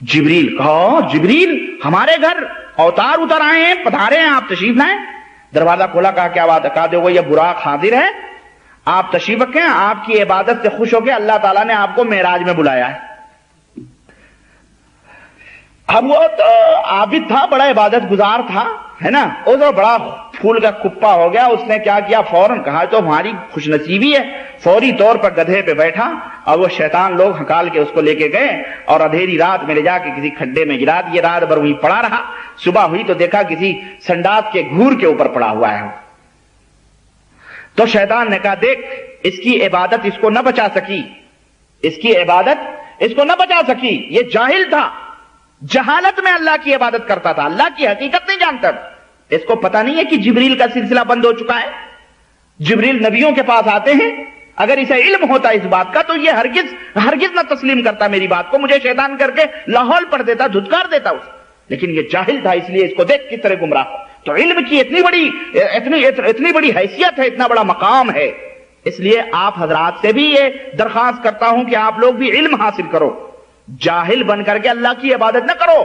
جبریل کہو جبریل ہمارے گھر اوتار اتر آئے ہیں, پدھارے ہیں, آپ تشریف لائیں. دروازہ کھولا, کہا کیا بات ہے؟ کہا دیکھو یہ براق حاضر ہے, آپ تشریف رکھیں, آپ کی عبادت سے خوش ہو کے اللہ تعالیٰ نے آپ کو معراج میں بلایا ہے. اب وہ تو عابد تھا, بڑا عبادت گزار تھا, ہے نا, وہ تو بڑا پھول کا کپا ہو گیا. اس نے کیا کیا, فوراً کہا تو ہماری خوش نصیبی ہے, فوری طور پر گدھے پہ بیٹھا اور وہ شیطان لوگ ہکال کے اس کو لے کے گئے اور اندھیری رات میں لے جا کے کسی کھڈے میں گرا دیے. رات بھر وہیں پڑا رہا. صبح ہوئی تو دیکھا کسی سنڈاس کے گھور کے اوپر پڑا ہوا ہے. تو شیطان نے کہا دیکھ اس کی عبادت اس کو نہ بچا سکی, اس کی عبادت اس کو نہ بچا سکی. یہ جاہل تھا, جہالت میں اللہ کی عبادت کرتا تھا, اللہ کی حقیقت نہیں جانتا. اس کو پتا نہیں ہے کہ جبریل کا سلسلہ بند ہو چکا ہے. جبریل نبیوں کے پاس آتے ہیں, اگر اسے علم ہوتا اس بات کا تو یہ ہرگز نہ تسلیم کرتا میری بات کو, مجھے شیطان کر کے لاہور پڑھ دیتا, دھتکار دیتا اسے. لیکن یہ جاہل تھا, اس لیے اس کو دیکھ کس طرح گمراہ. تو علم کی اتنی بڑی حیثیت ہے, اتنا بڑا مقام ہے. اس لیے آپ حضرات سے بھی یہ درخواست کرتا ہوں کہ آپ لوگ بھی علم حاصل کرو, جاہل بن کر کے اللہ کی عبادت نہ کرو.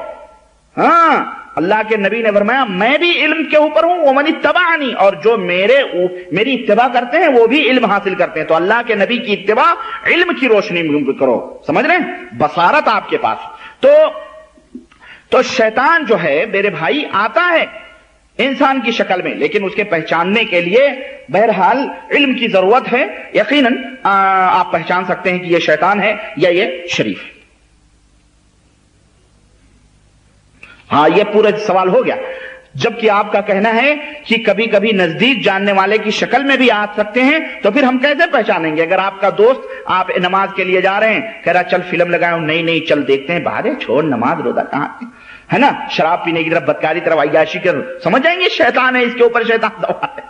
ہاں, اللہ کے نبی نے فرمایا میں بھی علم کے اوپر ہوں, ومن اتبعنی, اور جو میری اتباع کرتے ہیں وہ بھی علم حاصل کرتے ہیں. تو اللہ کے نبی کی اتباع علم کی روشنی میں کرو, سمجھ رہے ہیں, بصارت آپ کے پاس. تو شیطان جو ہے میرے بھائی آتا ہے انسان کی شکل میں, لیکن اس کے پہچاننے کے لیے بہرحال علم کی ضرورت ہے. یقیناً آپ پہچان سکتے ہیں کہ یہ شیطان ہے یا یہ شریف ہے. ہاں, یہ پورا سوال ہو گیا. جبکہ آپ کا کہنا ہے کہ کبھی کبھی نزدیک جاننے والے کی شکل میں بھی آ سکتے ہیں, تو پھر ہم کیسے پہچانیں گے؟ اگر آپ کا دوست, آپ نماز کے لیے جا رہے ہیں, کہہ رہا چل فلم لگائیں, نہیں چل دیکھتے ہیں, باہر ہے, چھوڑ نماز روزہ کہاں ہے نا, شراب پینے کی طرف, بدکاری طرف, عیاشی کر, سمجھ جائیں گے شیطان ہے, اس کے اوپر شیطان سوار ہے.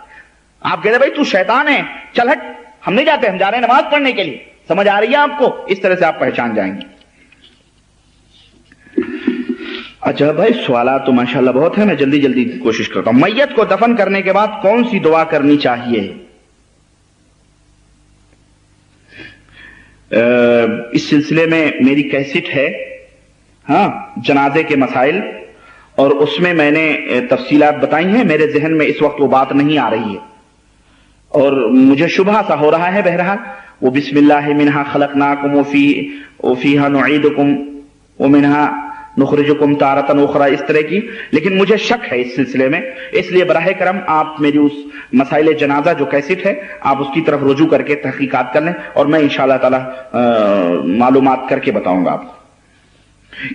آپ کہتے ہیں بھائی تو شیطان ہے, چل ہٹ, ہم نہیں جاتے, ہم جا رہے ہیں نماز پڑھنے کے لیے. سمجھ آ رہی ہے آپ کو؟ اس طرح سے آپ پہچان جائیں گے. اچھا بھائی, سوالات تو ماشاءاللہ بہت ہیں, میں جلدی کوشش کرتا ہوں. میت کو دفن کرنے کے بعد کون سی دعا کرنی چاہیے؟ اس سلسلے میں میری کیسٹ ہے, ہاں, جنازے کے مسائل, اور اس میں میں نے تفصیلات بتائی ہیں. میرے ذہن میں اس وقت وہ بات نہیں آ رہی ہے اور مجھے شبہ سا ہو رہا ہے. بہرحال وہ بسم اللہ منہا خلقناکم وفیہا نعیدکم ومنہا نخرجکم تارۃ اخری, اس طرح کی. لیکن مجھے شک ہے اس سلسلے میں, اس لیے براہ کرم آپ میری اس مسائل جنازہ جو کیسٹ ہے آپ اس کی طرف رجوع کر کے تحقیقات کر لیں, اور میں انشاءاللہ تعالی معلومات کر کے بتاؤں گا آپ کو.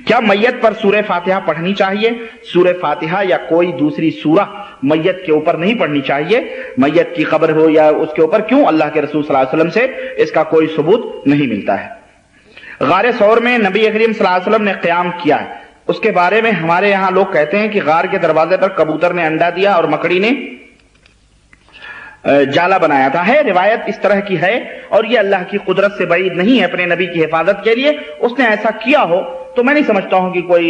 کیا میت پر سورہ فاتحہ پڑھنی چاہیے؟ سورہ فاتحہ یا کوئی دوسری سورہ میت کے اوپر نہیں پڑھنی چاہیے, میت کی قبر ہو یا اس کے اوپر. کیوں؟ اللہ کے رسول صلی اللہ علیہ وسلم سے اس کا کوئی ثبوت نہیں ملتا ہے. غار ثور میں نبی کریم صلی اللہ علیہ وسلم نے قیام کیا ہے, اس کے بارے میں ہمارے یہاں لوگ کہتے ہیں کہ غار کے دروازے پر کبوتر نے انڈا دیا اور مکڑی نے جالا بنایا تھا. ہے روایت اس طرح کی ہے, اور یہ اللہ کی قدرت سے بعید نہیں ہے اپنے نبی کی حفاظت کے لیے. اس نے ایسا کیا ہو تو میں نہیں سمجھتا ہوں کہ کوئی,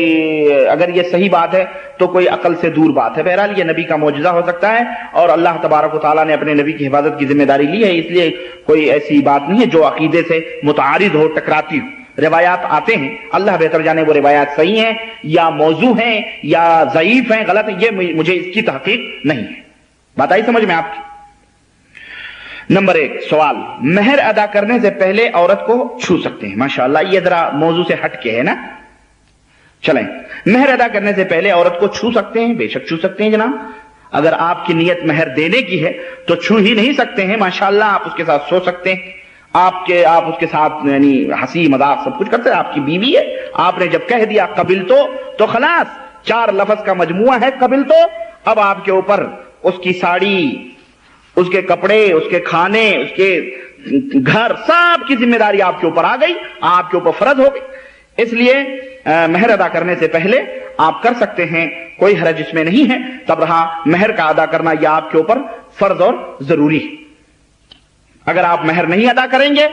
اگر یہ صحیح بات ہے تو کوئی عقل سے دور بات ہے. بہرحال یہ نبی کا معجزہ ہو سکتا ہے, اور اللہ تبارک و تعالیٰ نے اپنے نبی کی حفاظت کی ذمہ داری لی ہے, اس لیے کوئی ایسی بات نہیں ہے جو عقیدے سے متعارض ہو, ٹکراتی ہو. روایات آتے ہیں, اللہ بہتر جانے وہ روایات صحیح ہیں یا موضوع ہیں یا ضعیف ہیں, غلط ہیں, یہ مجھے اس کی تحقیق نہیں ہے. بات آئی سمجھ میں آپ کی؟ نمبر 1 سوال, مہر ادا کرنے سے پہلے عورت کو چھو سکتے ہیں؟ ماشاءاللہ یہ ذرا موضوع سے ہٹ کے ہے نا. چلیں, مہر ادا کرنے سے پہلے عورت کو چھو سکتے ہیں؟ بے شک چھو سکتے ہیں جناب. اگر آپ کی نیت مہر دینے کی ہے تو چھو ہی نہیں سکتے ہیں. ماشاءاللہ آپ اس کے ساتھ سو سکتے ہیں, آپ اس کے ساتھ یعنی ہنسی مذاق سب کچھ کرتے ہیں. آپ کی بیوی ہے, آپ نے جب کہہ دیا قبل تو خلاص, 4 لفظ کا مجموعہ ہے قبل تو. اب آپ کے اوپر اس کی ساڑی, اس کے کپڑے, اس کے کھانے, اس کے گھر, سب کی ذمہ داری آپ کے اوپر آ گئی, آپ کے اوپر فرض ہو گئی. اس لیے مہر ادا کرنے سے پہلے آپ کر سکتے ہیں, کوئی حرج اس میں نہیں ہے. تب رہا مہر کا ادا کرنا یہ آپ کے اوپر فرض اور ضروری ہے. اگر آپ مہر نہیں ادا کریں گے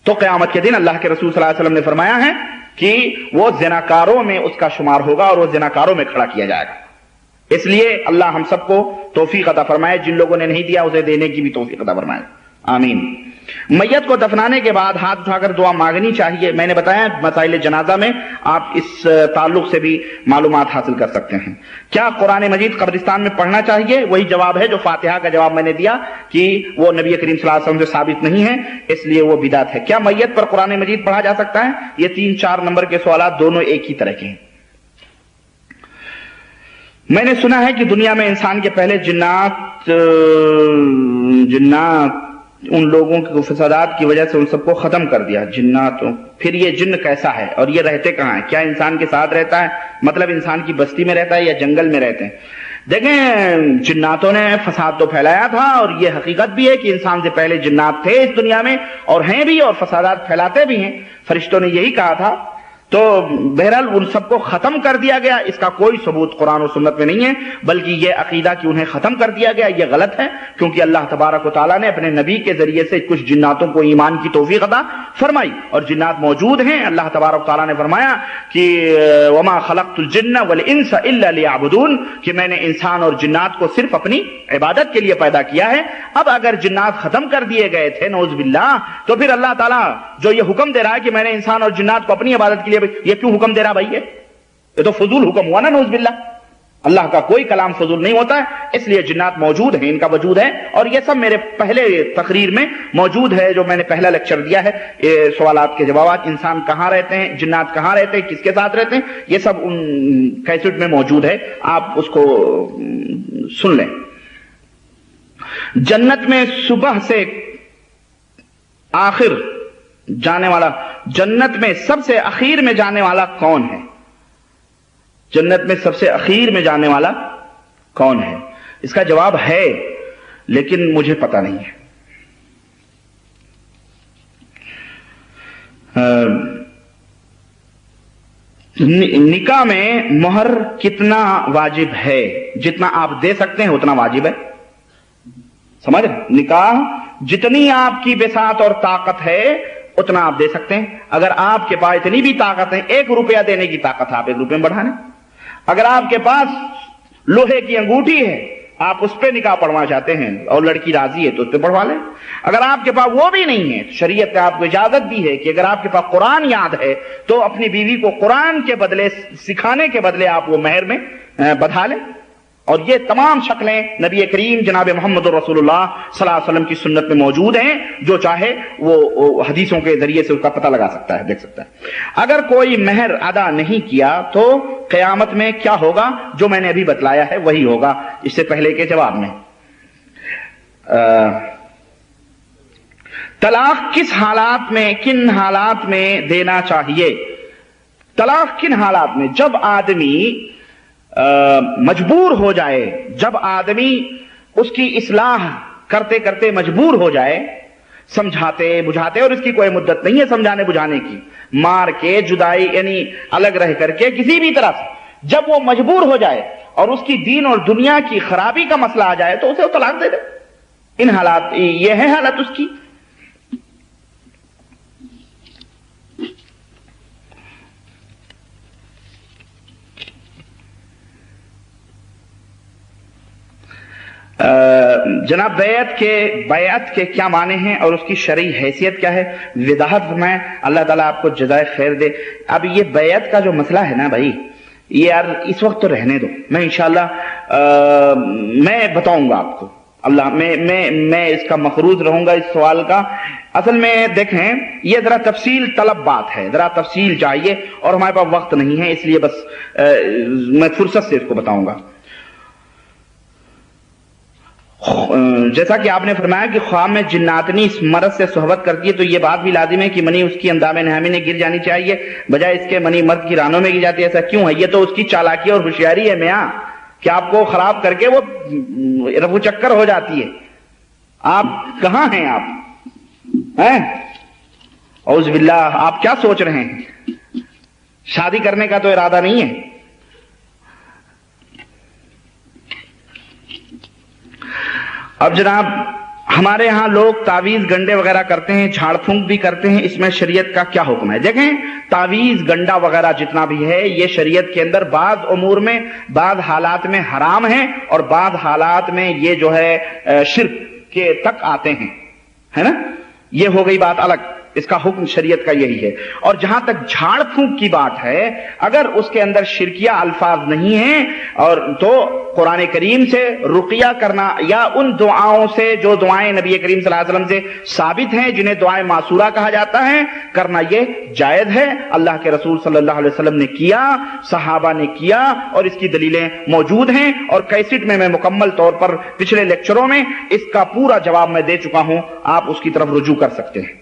تو قیامت کے دن اللہ کے رسول صلی اللہ علیہ وسلم نے فرمایا ہے کہ وہ زناکاروں میں اس کا شمار ہوگا اور وہ زناکاروں میں کھڑا کیا جائے گا. اس لیے اللہ ہم سب کو توفیق عطا فرمائے, جن لوگوں نے نہیں دیا اسے دینے کی بھی توفیق عطا فرمائے, آمین. میت کو دفنانے کے بعد ہاتھ اٹھا کر دعا مانگنی چاہیے. میں نے بتایا مسائل جنازہ میں آپ اس تعلق سے بھی معلومات حاصل کر سکتے ہیں. کیا قرآن مجید قبرستان میں پڑھنا چاہیے؟ وہی جواب ہے جو فاتحہ کا جواب میں نے دیا کہ وہ نبی کریم صلی اللہ علیہ وسلم سے ثابت نہیں ہے، اس لیے وہ بدعت ہے. کیا میت پر قرآن مجید پڑھا جا سکتا ہے؟ یہ 3-4 نمبر کے سوالات دونوں ایک ہی طرح کے ہیں. میں نے سنا ہے کہ دنیا میں انسان کے پہلے جنات ان لوگوں کے فسادات کی وجہ سے ان سب کو ختم کر دیا. جنات پھر یہ جن کیسا ہے اور یہ رہتے کہاں ہیں؟ کیا انسان کے ساتھ رہتا ہے؟ مطلب انسان کی بستی میں رہتا ہے یا جنگل میں رہتے ہیں؟ دیکھیں، جناتوں نے فساد تو پھیلایا تھا، اور یہ حقیقت بھی ہے کہ انسان سے پہلے جنات تھے اس دنیا میں اور ہیں بھی، اور فسادات پھیلاتے بھی ہیں. فرشتوں نے یہی کہا تھا. تو بہرحال ان سب کو ختم کر دیا گیا. اس کا کوئی ثبوت قرآن و سنت میں نہیں ہے، بلکہ یہ عقیدہ کہ انہیں ختم کر دیا گیا یہ غلط ہے، کیونکہ اللہ تبارک و تعالیٰ نے اپنے نبی کے ذریعے سے کچھ جناتوں کو ایمان کی توفیق عطا فرمائی، اور جنات موجود ہیں. اللہ تبارک و تعالیٰ نے فرمایا کہ وما خلقت الجن والانس الا لیعبدون، کہ میں نے انسان اور جنات کو صرف اپنی عبادت کے لیے پیدا کیا ہے. اب اگر جنات ختم کر دیے گئے تھے نعوذ باللہ، تو پھر اللہ تعالیٰ جو یہ حکم دے رہا ہے کہ میں نے انسان اور جنات کو اپنی عبادت کے لیے، یہ کیوں حکم دے رہا بھائی؟ یہ تو فضول حکم ہوا نا نعوذ باللہ. اللہ کا کوئی کلام فضول نہیں ہوتا ہے. اس لیے جنات موجود ہیں، ان کا وجود ہے، اور یہ سب میرے پہلے تقریر میں موجود ہے جو میں نے پہلا لیکچر دیا ہے. یہ سوالات کے جوابات، انسان کہاں رہتے ہیں، جنات کہاں رہتے ہیں، کس کے ساتھ رہتے ہیں، یہ سب ان کیسٹ میں موجود ہے، آپ اس کو سن لیں. جنت میں صبح سے آخر جانے والا، جنت میں سب سے اخیر میں جانے والا کون ہے؟ جنت میں سب سے اخیر میں جانے والا کون ہے؟ اس کا جواب ہے، لیکن مجھے پتا نہیں ہے. نکاح میں مہر کتنا واجب ہے؟ جتنا آپ دے سکتے ہیں اتنا واجب ہے. سمجھ؟ نکاح جتنی آپ کی بساط اور طاقت ہے اتنا آپ دے سکتے ہیں. اگر آپ کے پاس اتنی بھی طاقت ہے، 1 روپیہ دینے کی طاقت آپ 1 روپے میں بڑھا لیں. اگر آپ کے پاس لوہے کی انگوٹھی ہے، آپ اس پہ نکاح پڑھوا چاہتے ہیں اور لڑکی راضی ہے تو اس پہ پڑھوا لیں. اگر آپ کے پاس وہ بھی نہیں ہے، شریعت نے آپ کو اجازت دی ہے کہ اگر آپ کے پاس قرآن یاد ہے تو اپنی بیوی کو قرآن کے بدلے، سکھانے کے بدلے آپ وہ مہر میں بدھا لیں. اور یہ تمام شکلیں نبی کریم جناب محمد رسول اللہ صلی اللہ علیہ وسلم کی سنت میں موجود ہیں. جو چاہے وہ حدیثوں کے ذریعے سے اس کا پتہ لگا سکتا ہے، دیکھ سکتا ہے. اگر کوئی مہر ادا نہیں کیا تو قیامت میں کیا ہوگا؟ جو میں نے ابھی بتلایا ہے وہی ہوگا اس سے پہلے کے جواب میں. طلاق کس حالات میں، کن حالات میں دینا چاہیے؟ طلاق کن حالات میں؟ جب آدمی مجبور ہو جائے، جب آدمی اس کی اصلاح کرتے کرتے مجبور ہو جائے، سمجھاتے بجھاتے، اور اس کی کوئی مدت نہیں ہے سمجھانے بجھانے کی، مار کے، جدائی یعنی الگ رہ کر کے، کسی بھی طرح سے جب وہ مجبور ہو جائے اور اس کی دین اور دنیا کی خرابی کا مسئلہ آ جائے تو اسے وہ طلاق دے دے. ان حالات، یہ ہے حالت اس کی. جناب بیعت کے کیا معنی ہیں اور اس کی شرعی حیثیت کیا ہے؟ وضاحت فرمائیں، اللہ تعالیٰ آپ کو جزائے خیر دے. اب یہ بیعت کا جو مسئلہ ہے نا بھائی، یہ یار اس وقت تو رہنے دو، میں انشاءاللہ میں بتاؤں گا آپ کو. اللہ میں اس کا مخروض رہوں گا اس سوال کا. اصل میں دیکھیں، یہ ذرا تفصیل طلب بات ہے، ذرا تفصیل چاہیے، اور ہمارے پاس وقت نہیں ہے، اس لیے بس میں فرصت سے اس کو بتاؤں گا. جیسا کہ آپ نے فرمایا کہ خواب میں جناتنی اس مرد سے صحبت کرتی ہے، تو یہ بات بھی لازم ہے کہ منی اس کی اندام نہامی میں گر جانی چاہیے بجائے اس کے منی مرد کی رانوں میں گر جاتی ہے. ایسا کیوں ہے؟ یہ تو اس کی چالاکی اور ہوشیاری ہے میاں، کہ آپ کو خراب کر کے وہ رفو چکر ہو جاتی ہے. آپ کہاں ہیں؟ آپ ہیں اعوذ باللہ، آپ کیا سوچ رہے ہیں؟ شادی کرنے کا تو ارادہ نہیں ہے. اب جناب، ہمارے ہاں لوگ تعویذ گنڈے وغیرہ کرتے ہیں، جھاڑ پھونک بھی کرتے ہیں، اس میں شریعت کا کیا حکم ہے؟ دیکھیں، تعویذ گنڈا وغیرہ جتنا بھی ہے یہ شریعت کے اندر بعض امور میں، بعض حالات میں حرام ہے، اور بعض حالات میں یہ جو ہے شرک کے تک آتے ہیں، ہے نا. یہ ہو گئی بات الگ، اس کا حکم شریعت کا یہی ہے۔ اور جہاں تک جھاڑ پھونک کی بات ہے، اگر اس کے اندر شرکیہ الفاظ نہیں ہیں اور تو قرآن کریم سے رقیہ کرنا یا ان دعاؤں سے جو دعائیں نبی کریم صلی اللہ علیہ وسلم سے ثابت ہیں، جنہیں دعائیں معصورہ کہا جاتا ہے، کرنا یہ جائز ہے۔ اللہ کے رسول صلی اللہ علیہ وسلم نے کیا، صحابہ نے کیا، اور اس کی دلیلیں موجود ہیں، اور کیسٹ میں مکمل طور پر پچھلے لیکچروں میں اس کا پورا جواب میں دے چکا ہوں، آپ اس کی طرف رجوع کر سکتے ہیں۔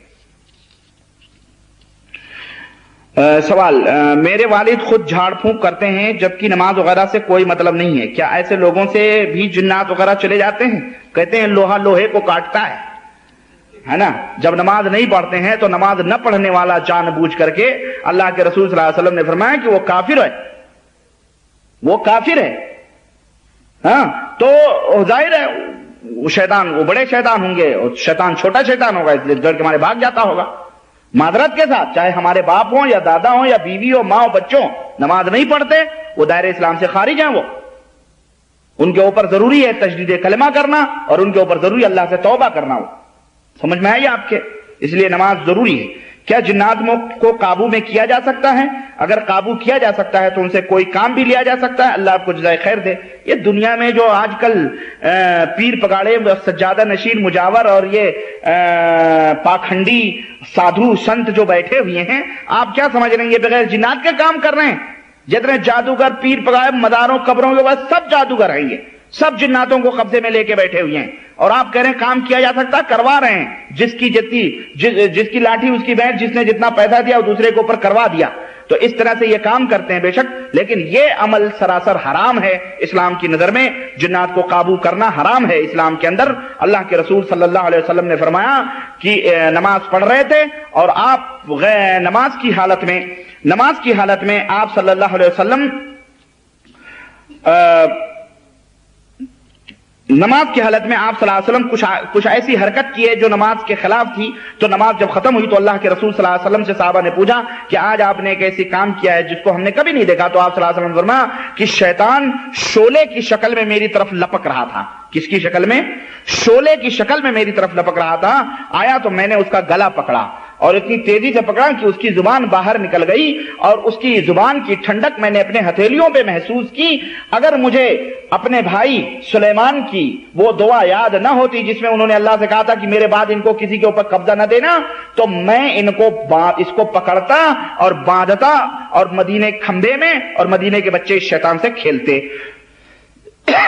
سوال، میرے والد خود جھاڑ پھونک کرتے ہیں جبکہ نماز وغیرہ سے کوئی مطلب نہیں ہے، کیا ایسے لوگوں سے بھی جنات وغیرہ چلے جاتے ہیں؟ کہتے ہیں لوہا لوہے کو کاٹتا ہے نا۔ جب نماز نہیں پڑھتے ہیں تو نماز نہ پڑھنے والا جان بوجھ کر کے اللہ کے رسول صلی اللہ علیہ وسلم نے فرمایا کہ وہ کافر ہے، وہ کافر ہے۔ ہاں تو ظاہر ہے وہ شیطان، وہ بڑے شیطان ہوں گے اور شیطان چھوٹا شیطان ہوگا، اس لیے ڈر کے مارے بھاگ جاتا ہوگا معذرت کے ساتھ، چاہے ہمارے باپ ہوں یا دادا ہوں یا بیوی ہو، ماں ہو، بچوں، نماز نہیں پڑھتے وہ دائرہ اسلام سے خارج ہیں، وہ ان کے اوپر ضروری ہے تجدید کلمہ کرنا، اور ان کے اوپر ضروری اللہ سے توبہ کرنا۔ وہ سمجھ میں آئی آپ کے؟ اس لیے نماز ضروری ہے۔ کیا جنات کو قابو میں کیا جا سکتا ہے؟ اگر قابو کیا جا سکتا ہے تو ان سے کوئی کام بھی لیا جا سکتا ہے، اللہ آپ کو جزائے خیر دے۔ یہ دنیا میں جو آج کل پیر پگاڑے، سجادہ نشین مجاور اور یہ پاکھنڈی سادھو سنت جو بیٹھے ہوئے ہیں، آپ کیا سمجھ رہے ہیں یہ بغیر جنات کے کام کر رہے ہیں؟ جتنے جادوگر پیر پگاڑے مزاروں قبروں کے بعد سب جادوگر ہیں، یہ سب جناتوں کو قبضے میں لے کے بیٹھے ہوئے ہیں، اور آپ کہہ رہے ہیں کام کیا جا سکتا، کروا رہے ہیں۔ جس کی لاٹھی اس کی بینٹ، جس نے جتنا پیسہ دیا وہ دوسرے کے اوپر کروا دیا، تو اس طرح سے یہ کام کرتے ہیں بے شک، لیکن یہ عمل سراسر حرام ہے اسلام کی نظر میں۔ جنات کو قابو کرنا حرام ہے اسلام کے اندر۔ اللہ کے رسول صلی اللہ علیہ وسلم نے فرمایا کہ نماز پڑھ رہے تھے اور آپ نماز کی حالت میں آپ صلی اللہ علیہ وسلم نماز کی حالت میں آپ صلی اللہ علیہ وسلم کچھ ایسی حرکت کی ہے جو نماز کے خلاف تھی، تو نماز جب ختم ہوئی تو اللہ کے رسول صلی اللہ علیہ وسلم سے صحابہ نے پوچھا کہ آج آپ نے ایک ایسی کام کیا ہے جس کو ہم نے کبھی نہیں دیکھا، تو آپ صلی اللہ علیہ وسلم نے فرمایا کہ شیطان شعلے کی شکل میں میری طرف لپک رہا تھا۔ کس کی شکل میں؟ شعلے کی شکل میں میری طرف لپک رہا تھا، آیا تو میں نے اس کا گلا پکڑا اور اتنی تیزی سے پکڑا کہ اس کی زبان باہر نکل گئی، اور اس کی زبان کی ٹھنڈک میں نے اپنے ہتھیلیوں پہ محسوس کی۔ اگر مجھے اپنے بھائی سلیمان کی وہ دعا یاد نہ ہوتی جس میں انہوں نے اللہ سے کہا تھا کہ میرے بعد ان کو کسی کے اوپر قبضہ نہ دینا، تو میں اس کو پکڑتا اور باندھتا، اور مدینے کھمبے میں اور مدینے کے بچے اس شیطان سے کھیلتے۔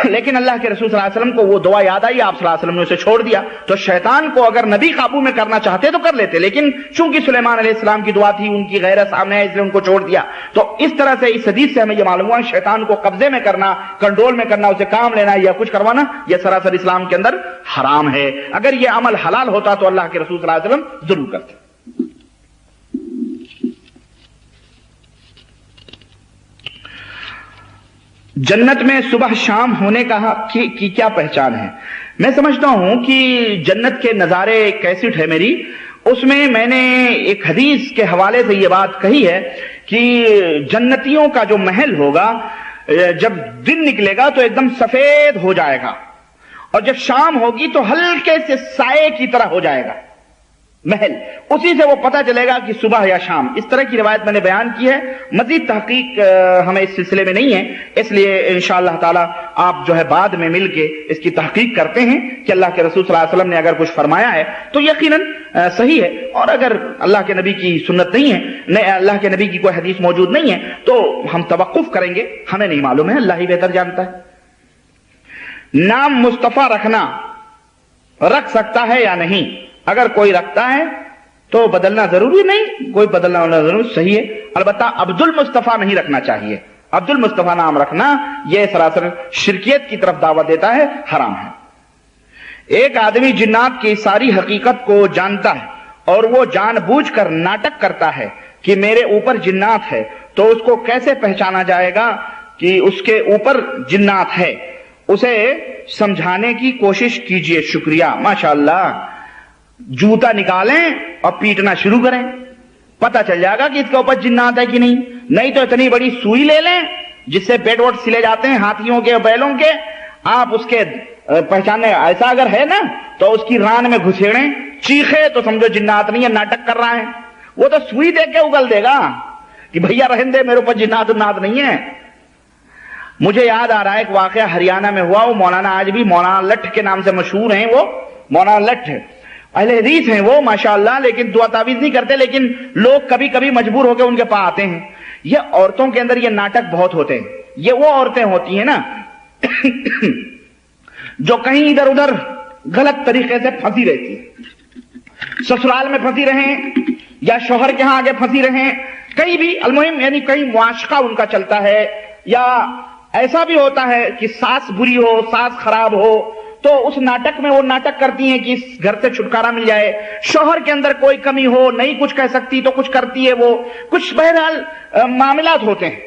لیکن اللہ کے رسول صلی اللہ علیہ وسلم کو وہ دعا یاد آئی، آپ صلی اللہ علیہ وسلم نے اسے چھوڑ دیا۔ تو شیطان کو اگر نبی قابو میں کرنا چاہتے تو کر لیتے، لیکن چونکہ سلیمان علیہ السلام کی دعا تھی، ان کی غیرت سامنے ہے، اس لیے ان کو چھوڑ دیا۔ تو اس طرح سے اس حدیث سے ہمیں یہ معلوم ہوا شیطان کو قبضے میں کرنا، کنٹرول میں کرنا، اسے کام لینا یا کچھ کروانا، یہ سراسر اسلام کے اندر حرام ہے۔ اگر یہ عمل حلال ہوتا تو اللہ کے رسول صلی اللہ علیہ وسلم ضرور کرتے۔ جنت میں صبح شام ہونے کی کیا پہچان ہے؟ میں سمجھتا ہوں کہ جنت کے نظارے کیسٹ ہے میری، اس میں نے ایک حدیث کے حوالے سے یہ بات کہی ہے کہ جنتیوں کا جو محل ہوگا جب دن نکلے گا تو ایک دم سفید ہو جائے گا، اور جب شام ہوگی تو ہلکے سے سائے کی طرح ہو جائے گا محل، اسی سے وہ پتہ چلے گا کہ صبح یا شام۔ اس طرح کی روایت میں نے بیان کی ہے، مزید تحقیق ہمیں اس سلسلے میں نہیں ہے، اس لیے انشاءاللہ تعالی آپ جو ہے بعد میں مل کے اس کی تحقیق کرتے ہیں کہ اللہ کے رسول صلی اللہ علیہ وسلم نے اگر کچھ فرمایا ہے تو یقیناً صحیح ہے، اور اگر اللہ کے نبی کی سنت نہیں ہے، اللہ کے نبی کی کوئی حدیث موجود نہیں ہے تو ہم توقف کریں گے، ہمیں نہیں معلوم ہے، اللہ ہی بہتر جانتا ہے۔ نام مصطفیٰ رکھ سکتا ہے یا نہیں؟ اگر کوئی رکھتا ہے تو بدلنا ضروری نہیں، کوئی بدلنا ہونا ضروری صحیح ہے، البتہ عبد المصطفیٰ نہیں رکھنا چاہیے۔ عبد المصطفیٰ نام رکھنا یہ سراسر شرکیت کی طرف دعوت دیتا ہے، حرام ہے۔ ایک آدمی جنات کی ساری حقیقت کو جانتا ہے اور وہ جان بوجھ کر ناٹک کرتا ہے کہ میرے اوپر جنات ہے، تو اس کو کیسے پہچانا جائے گا کہ اس کے اوپر جنات ہے؟ اسے سمجھانے کی کوشش کیجئے، شکریہ۔ ماشاءاللہ، جوتا نکالیں اور پیٹنا شروع کریں، پتہ چل جائے گا کہ اس کے اوپر جنات ہے کہ نہیں تو اتنی بڑی سوئی لے لیں جس سے پیٹ ووٹ سلے جاتے ہیں ہاتھیوں کے بیلوں کے، آپ اس کے پہچاننے ایسا اگر ہے نا تو اس کی ران میں گھسیڑیں چیخے تو سمجھو جنات نہیں ہے، ناٹک کر رہا ہے. وہ تو سوئی دے کے اگل دے گا کہ بھیا رہن دے، میرے اوپر جنات نات نہیں ہے. مجھے یاد آ رہا ہے ایک واقعہ ہریانہ میں ہوا. وہ مولانا آج بھی مولانا لٹھ کے نام سے مشہور ہیں. وہ مولانا لٹھ اہل حدیث ہیں وہ ماشاءاللہ، لیکن دعا تعویذ نہیں کرتے، لیکن لوگ کبھی کبھی مجبور ہو کے ان کے پاس آتے ہیں. یہ عورتوں کے اندر یہ ناٹک بہت ہوتے ہیں. یہ وہ عورتیں ہوتی ہیں نا جو کہیں ادھر ادھر غلط طریقے سے پھنسی رہتی ہیں، سسرال میں پھنسی رہیں یا شوہر کے ہاں آگے پھنسی رہیں، کہیں بھی المہم یعنی کہیں معاشقہ ان کا چلتا ہے، یا ایسا بھی ہوتا ہے کہ ساس بری ہو، ساس خراب ہو، تو اس ناٹک میں وہ ناٹک کرتی ہیں کہ اس گھر سے چھٹکارا مل جائے. شوہر کے اندر کوئی کمی ہو، نہیں کچھ کہہ سکتی تو کچھ کرتی ہے، وہ کچھ بہرحال معاملات ہوتے ہیں.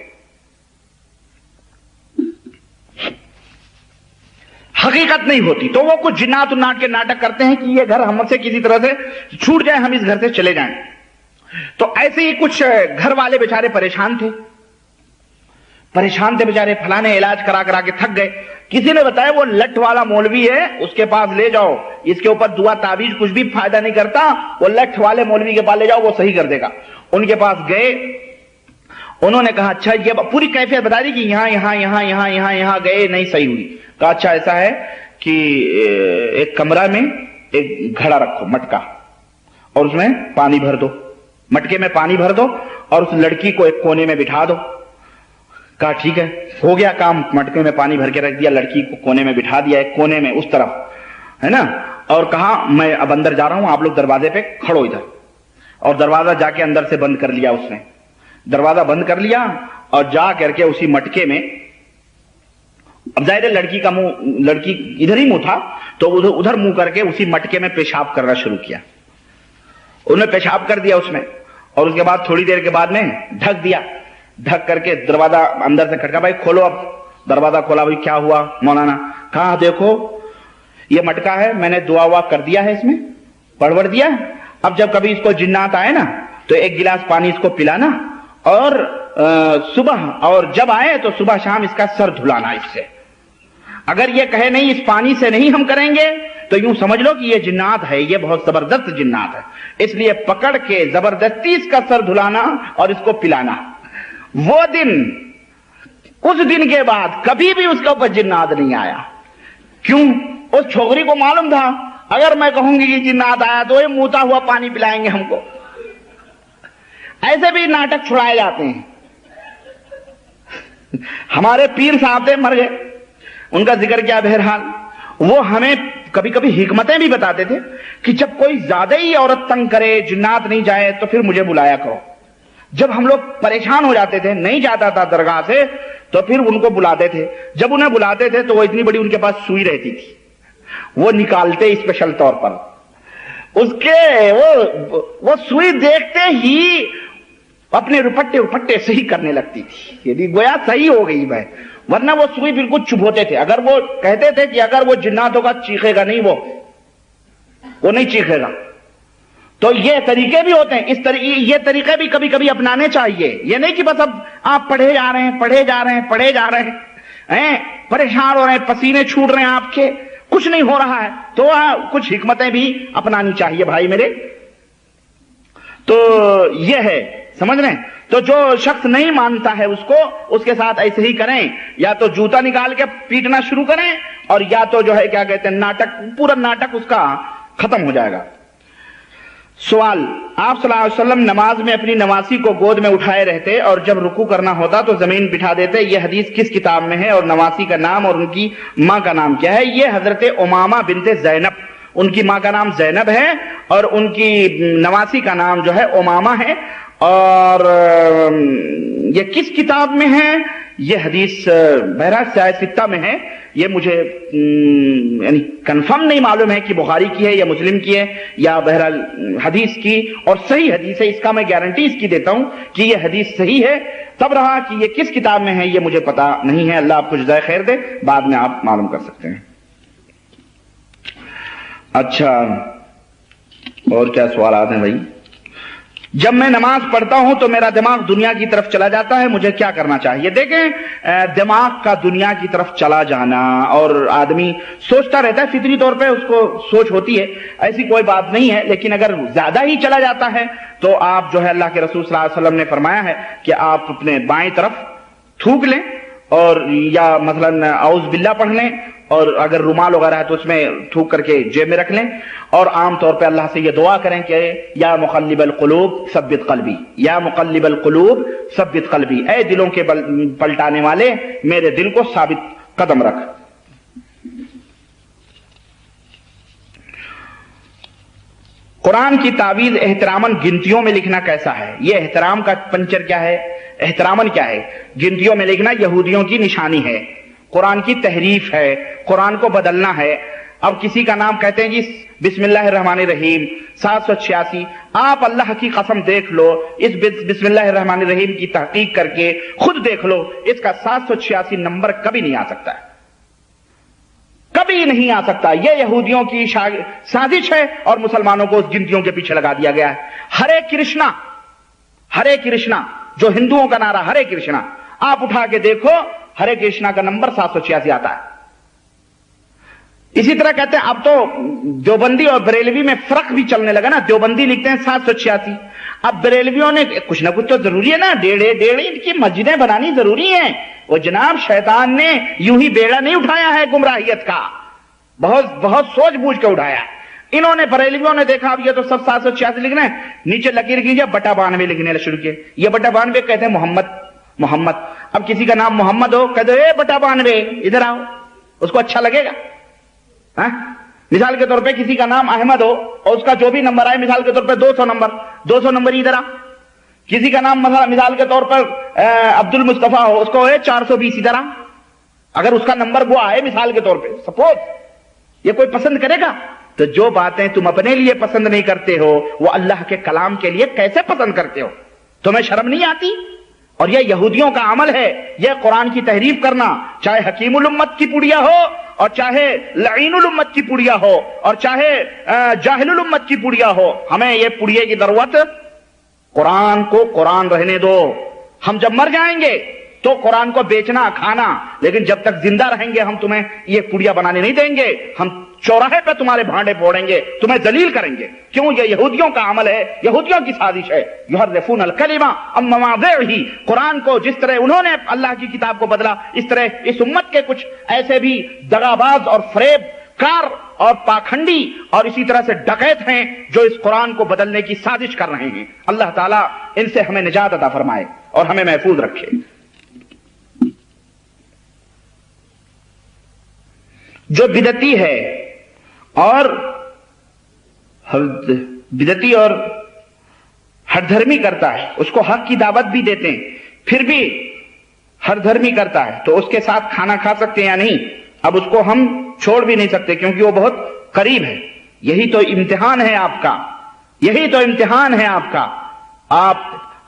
حقیقت نہیں ہوتی تو وہ کچھ جنات النات کے ناٹک کرتے ہیں کہ یہ گھر ہم سے کسی طرح سے چھوٹ جائے، ہم اس گھر سے چلے جائیں. تو ایسے ہی کچھ گھر والے بیچارے پریشان تھے بیچارے، فلانے علاج کرا کرا کے تھک گئے. کسی نے بتایا وہ لٹ والا مولوی ہے، اس کے پاس لے جاؤ، اس کے اوپر دعا تعویذ کچھ بھی فائدہ نہیں کرتا، وہ لٹ والے مولوی کے پاس لے جاؤ، وہ صحیح کر دے گا. ان کے پاس گئے، انہوں نے کہا اچھا، یہ پوری کیفیت بتا دی کہ یہاں یہاں یہاں یہاں یہاں یہاں گئے، نہیں صحیح ہوئی. کہا اچھا ایسا ہے کہ ایک کمرہ میں ایک گھڑا رکھو، مٹکا، اور اس میں پانی بھر دو، مٹکے میں پانی بھر دو اور اس لڑکی کو ایک کونے میں بٹھا دو. کہا ٹھیک ہے، ہو گیا کام. مٹکے میں پانی بھر کے رکھ دیا، لڑکی کو کونے میں بٹھا دیا، ایک کونے میں اس طرف ہے نا، اور کہا میں اب اندر جا رہا ہوں، آپ لوگ دروازے پہ کھڑو ادھر. اور دروازہ جا کے اندر سے بند کر لیا. اس نے دروازہ بند کر لیا اور جا کر کے اسی مٹکے میں، اب ظاہر لڑکی کا منہ، لڑکی ادھر ہی منہ تھا تو ادھر منہ کر کے اسی مٹکے میں پیشاب کرنا شروع کیا. انہوں نے پیشاب کر دیا اس میں، اور اس کے بعد تھوڑی دیر کے بعد میں ڈھک دیا. ڈھک کر کے دروازہ اندر سے کھٹکا، بھائی کھولو. اب دروازہ کھولا. بھائی کیا ہوا مولانا؟ کہا دیکھو یہ مٹکا ہے، میں نے دعا ہوا کر دیا ہے، اس میں پڑھ دیا. اب جب کبھی اس کو جنات آئے نا تو ایک گلاس پانی اس کو پلانا، اور صبح اور جب آئے تو صبح شام اس کا سر دھلانا اس سے. اگر یہ کہے نہیں اس پانی سے نہیں ہم کریں گے تو یوں سمجھ لو کہ یہ جنات ہے، یہ بہت زبردست جنات ہے. اس لیے پکڑ کے زبردستی اس کا سر دھلانا اور اس کو پلانا. وہ دن، اس دن کے بعد کبھی بھی اس کے اوپر جنات نہیں آیا. کیوں؟ اس چھوکری کو معلوم تھا اگر میں کہوں گی کہ جنات آیا تو یہ موتا ہوا پانی پلائیں گے ہم کو. ایسے بھی ناٹک چھڑائے جاتے ہیں. ہمارے پیر صاحب تھے، مر گئے، ان کا ذکر کیا. بہرحال وہ ہمیں کبھی کبھی حکمتیں بھی بتاتے تھے کہ جب کوئی زیادہ ہی عورت تنگ کرے، جنات نہیں جائے، تو پھر مجھے بلایا کرو. جب ہم لوگ پریشان ہو جاتے تھے، نہیں جاتا تھا درگاہ سے، تو پھر ان کو بلاتے تھے. جب انہیں بلاتے تھے تو وہ اتنی بڑی ان کے پاس سوئی رہتی تھی، وہ نکالتے اسپیشل طور پر. اس کے وہ سوئی دیکھتے ہی اپنے رپٹے صحیح کرنے لگتی تھی، یعنی گویا صحیح ہو گئی میں. ورنہ وہ سوئی بالکل چبھوتے تھے. اگر وہ کہتے تھے کہ اگر وہ جنات ہوگا چیخے گا نہیں، وہ نہیں چیخے گا. تو یہ طریقے بھی ہوتے ہیں. یہ طریقے بھی کبھی کبھی اپنانے چاہیے. یہ نہیں کہ بس اب آپ پڑھے جا رہے ہیں پریشان ہو رہے ہیں، پسینے چھوٹ رہے ہیں آپ کے، کچھ نہیں ہو رہا ہے. تو کچھ حکمتیں بھی اپنانی چاہیے بھائی میرے. تو یہ ہے، سمجھ رہے ہیں. تو جو شخص نہیں مانتا ہے اس کے ساتھ ایسے ہی کریں، یا تو جوتا نکال کے پیٹنا شروع کریں، اور یا تو جو ہے کیا کہتے ہیں ناٹک، پورا ناٹک اس کا ختم ہو جائے گا. سوال: آپ صلی اللہ علیہ وسلم نماز میں اپنی نواسی کو گود میں اٹھائے رہتے اور جب رکوع کرنا ہوتا تو زمین بٹھا دیتے. یہ حدیث کس کتاب میں ہے اور نواسی کا نام اور ان کی ماں کا نام کیا ہے؟ یہ حضرت امامہ بنت زینب، ان کی ماں کا نام زینب ہے اور ان کی نواسی کا نام جو ہے امامہ ہے. اور یہ کس کتاب میں ہے؟ یہ حدیث بہرحال سیاہ ستہ میں ہے. یہ مجھے یعنی کنفرم نہیں معلوم ہے کہ بخاری کی ہے یا مسلم کی ہے یا بہرحال حدیث کی، اور صحیح حدیث ہے، اس کا میں گارنٹی اس کی دیتا ہوں کہ یہ حدیث صحیح ہے. تب رہا کہ یہ کس کتاب میں ہے یہ مجھے پتا نہیں ہے. اللہ آپ کو جزائے خیر دے، بعد میں آپ معلوم کر سکتے ہیں. اچھا، اور کیا سوالات ہیں بھائی؟ جب میں نماز پڑھتا ہوں تو میرا دماغ دنیا کی طرف چلا جاتا ہے، مجھے کیا کرنا چاہیے؟ دیکھیں دماغ کا دنیا کی طرف چلا جانا، اور آدمی سوچتا رہتا ہے، فطری طور پہ اس کو سوچ ہوتی ہے، ایسی کوئی بات نہیں ہے، لیکن اگر زیادہ ہی چلا جاتا ہے تو آپ جو ہے اللہ کے رسول صلی اللہ علیہ وسلم نے فرمایا ہے کہ آپ اپنے بائیں طرف تھوک لیں، اور یا مثلا اعوذ باللہ پڑھ لیں، اور اگر رومال وغیرہ ہے تو اس میں تھوک کر کے جیب میں رکھ لیں، اور عام طور پہ اللہ سے یہ دعا کریں کہ یا مقلب القلوب ثبت قلبی، یا مقلب القلوب ثبت قلبی، اے دلوں کے پلٹانے والے میرے دل کو ثابت قدم رکھ۔ قرآن کی تعویذ احتراماً گنتیوں میں لکھنا کیسا ہے؟ یہ احترام کا پنچر کیا ہے؟ احتراماً کیا ہے؟ گنتیوں میں لکھنا یہودیوں کی نشانی ہے، قرآن کی تحریف ہے، قرآن کو بدلنا ہے۔ اب کسی کا نام کہتے ہیں جی بسم اللہ الرحمن الرحیم 786، آپ اللہ کی قسم دیکھ لو، اس بسم اللہ الرحمن الرحیم کی تحقیق کر کے خود دیکھ لو، اس کا 786 نمبر کبھی نہیں آ سکتا ہے، کبھی نہیں آ سکتا۔ یہ یہودیوں کی سازش ہے اور مسلمانوں کو اس گنتیوں کے پیچھے لگا دیا گیا ہے۔ ہرے کرشنا، ہرے کرشنا جو ہندوؤں کا نعرہ ہرے کرشنا، آپ اٹھا کے دیکھو ہرے کرشنا کا نمبر 786 آتا ہے۔ اسی طرح کہتے ہیں اب تو دیوبندی اور بریلوی میں فرق بھی چلنے لگا نا، دیوبندی لکھتے ہیں 786، اب بریلویوں نے کچھ نہ کچھ تو ضروری ہے نا، ڈیڑھ ان کی مسجدیں بنانی ضروری ہیں۔ وہ جناب شیطان نے یوں ہی بیڑا نہیں اٹھایا ہے گمراہیت کا، بہت سوچ بوجھ کے اٹھایا۔ انہوں نے بریلویوں نے دیکھا اب یہ تو سب 786 لکھنا ہے، نیچے لکیر کیجیے بٹا 92 لکھنے شروع کیے۔ یہ بٹا 92 کہتے ہیں محمد، اب کسی کا نام محمد ہو کہتے اے بٹا 92 ادھر آؤ، اس کو اچھا لگے گا؟ مثال کے طور پہ کسی کا نام احمد ہو اور اس کا جو بھی نمبر آئے، مثال کے طور پہ 200 نمبر ادھر آ۔ کسی کا نام مثال کے طور پر عبد المصطفیٰ ہو، اس کو 420 ادھر آ۔ اگر اس کا نمبر وہ آئے مثال کے طور پہ، سپوز، یہ کوئی پسند کرے گا؟ تو جو باتیں تم اپنے لیے پسند نہیں کرتے ہو وہ اللہ کے کلام کے لیے کیسے پسند کرتے ہو؟ تمہیں شرم نہیں آتی؟ اور یہ یہودیوں کا عمل ہے، یہ قرآن کی تحریف کرنا، چاہے حکیم الامت کی پڑیا ہو اور چاہے لعین الامت کی پڑیا ہو اور چاہے جاہل الامت کی پڑیا ہو، ہمیں یہ پڑیے کی ضرورت، قرآن کو قرآن رہنے دو۔ ہم جب مر جائیں گے تو قرآن کو بیچنا کھانا، لیکن جب تک زندہ رہیں گے ہم تمہیں یہ پڑیا بنانے نہیں دیں گے، ہم چوراہے پہ تمہارے بھانڈے پھوڑیں گے، تمہیں ذلیل کریں گے۔ کیوں؟ یہ یہودیوں کا عمل ہے، یہودیوں کی سازش ہے۔ یحرفون الکلمہ عن مواضعہ، قرآن کو جس طرح انہوں نے اللہ کی کتاب کو بدلا، اس طرح اس امت کے کچھ ایسے بھی دغاباز اور فریب کار اور پاکھنڈی اور اسی طرح سے ڈکیت ہیں جو اس قرآن کو بدلنے کی سازش کر رہے ہیں۔ اللہ تعالیٰ ان سے ہمیں نجات عطا فرمائے اور ہمیں محفوظ رکھے۔ جو بدعتی ہے اور ہر دھرمی کرتا ہے، اس کو حق کی دعوت بھی دیتے ہیں، پھر بھی ہر دھرمی کرتا ہے، تو اس کے ساتھ کھانا کھا سکتے ہیں یا نہیں؟ اب اس کو ہم چھوڑ بھی نہیں سکتے کیونکہ وہ بہت قریب ہے۔ یہی تو امتحان ہے آپ کا، یہی تو امتحان ہے آپ کا۔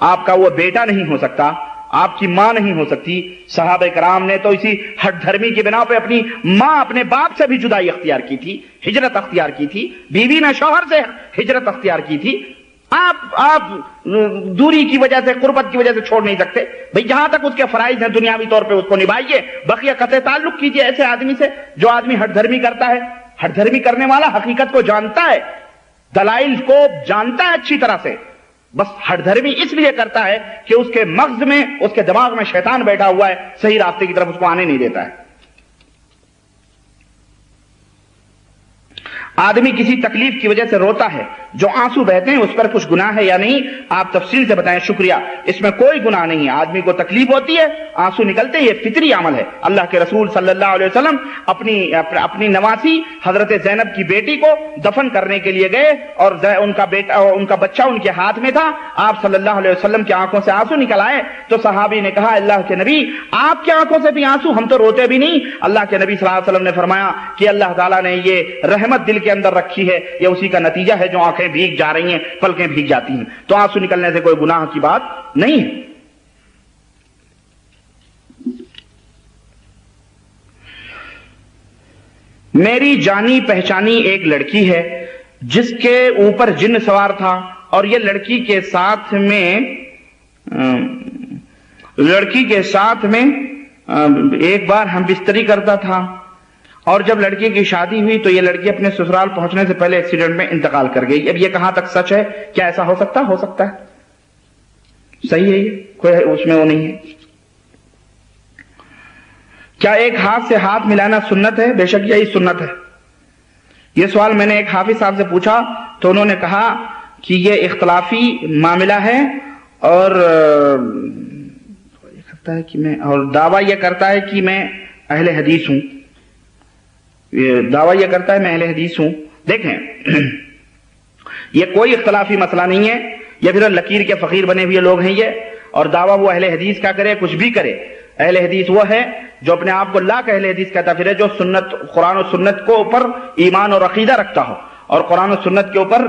آپ کا وہ بیٹا نہیں ہو سکتا، آپ کی ماں نہیں ہو سکتی۔ صحابہ کرام نے تو اسی ہٹ دھرمی کی بنا پہ اپنی ماں اپنے باپ سے بھی جدائی اختیار کی تھی، ہجرت اختیار کی تھی، بیوی نے شوہر سے ہجرت اختیار کی تھی۔ آپ دوری کی وجہ سے، قربت کی وجہ سے چھوڑ نہیں سکتے بھئی، جہاں تک اس کے فرائض ہیں دنیاوی طور پہ اس کو نبھائیے، بقیہ قطع تعلق کیجئے ایسے آدمی سے جو آدمی ہٹ دھرمی کرتا ہے۔ ہٹ دھرمی کرنے والا حقیقت کو جانتا ہے، دلائل کو جانتا ہے اچھی طرح سے، بس ہٹ دھرمی اس لیے کرتا ہے کہ اس کے مغز میں، اس کے دماغ میں شیطان بیٹھا ہوا ہے، صحیح راستے کی طرف اس کو آنے نہیں دیتا ہے۔ آدمی کسی تکلیف کی وجہ سے روتا ہے، جو آنسو بہتے ہیں اس پر کچھ گناہ ہے یا نہیں؟ آپ تفصیل سے بتائیں۔ شکریہ۔ اس میں کوئی گناہ نہیں ہے، آدمی کو تکلیف ہوتی ہے، آنسو نکلتے ہیں، یہ فطری عمل ہے۔ اللہ کے رسول صلی اللہ علیہ وسلم اپنی نواسی حضرت زینب کی بیٹی کو دفن کرنے کے لیے گئے اور ان کا بچہ ان کے ہاتھ میں تھا۔ آپ صلی اللہ علیہ وسلم کی آنکھوں سے آنسو نکل آئے تو صحابی نے کہا اللہ کے نبی آپ کی آنکھوں سے بھی آنسو؟ ہم تو روتے بھی نہیں۔ اللہ کے نبی صلی اللہ علیہ وسلم نے فرمایا کہ اللہ تعالیٰ نے یہ رحمت دل کے اندر رکھی ہے، یہ اسی کا نتیجہ ہے جو آنکھیں بھیگ جا رہی ہیں، پلکیں بھیگ جاتی ہیں، تو آنسو نکلنے سے کوئی گناہ کی بات نہیں ہے۔ میری جانی پہچانی ایک لڑکی ہے جس کے اوپر جن سوار تھا اور یہ لڑکی کے ساتھ میں ایک بار ہم بستری کرتا تھا، اور جب لڑکی کی شادی ہوئی تو یہ لڑکی اپنے سسرال پہنچنے سے پہلے ایکسیڈنٹ میں انتقال کر گئی۔ اب یہ کہاں تک سچ ہے؟ کیا ایسا ہو سکتا ہے؟ صحیح ہے، یہ کوئی اس میں وہ نہیں ہے۔ کیا ایک ہاتھ سے ہاتھ ملانا سنت ہے؟ بے شک یہی سنت ہے۔ یہ سوال میں نے ایک حافظ صاحب سے پوچھا تو انہوں نے کہا کہ یہ اختلافی معاملہ ہے، اور دعویٰ یہ کرتا ہے کہ میں اہل حدیث ہوں۔ دیکھیں، یہ کوئی اختلافی مسئلہ نہیں ہے، یہ پھر لکیر کے فقیر بنے ہوئے لوگ ہیں یہ، اور دعویٰ وہ اہل حدیث کا کرے، کچھ بھی کرے۔ اہل حدیث وہ ہے جو اپنے آپ کو لا کہ اہل حدیث کہتا پھرے، جو قرآن و سنت کو اوپر ایمان اور عقیدہ رکھتا ہو، اور قرآن و سنت کے اوپر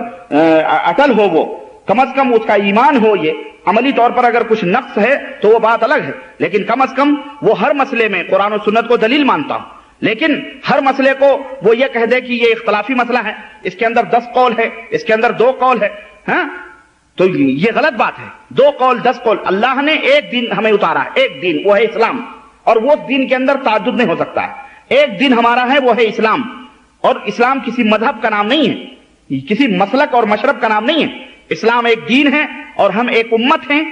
اٹل ہو، وہ کم از کم اس کا ایمان ہو۔ یہ عملی طور پر اگر کچھ نقص ہے تو وہ بات الگ ہے، لیکن کم از کم وہ ہر مسئلے میں قرآن و سنت کو دلیل مانتا ہو، لیکن ہر مسئلے کو وہ یہ کہہ دے کہ یہ اختلافی مسئلہ ہے، اس کے اندر 10 قول ہے، اس کے اندر 2 قول ہے، ہاں، تو یہ غلط بات ہے۔ 2 قول 10 قول، اللہ نے ایک دین ہمیں اتارا ہے، ایک دین، وہ ہے اسلام، اور وہ دین کے اندر تعدد نہیں ہو سکتا ہے۔ ایک دین ہمارا ہے، وہ ہے اسلام، اور اسلام کسی مذہب کا نام نہیں ہے، کسی مسلک اور مشرب کا نام نہیں ہے۔ اسلام ایک دین ہے، اور ہم ایک امت ہیں۔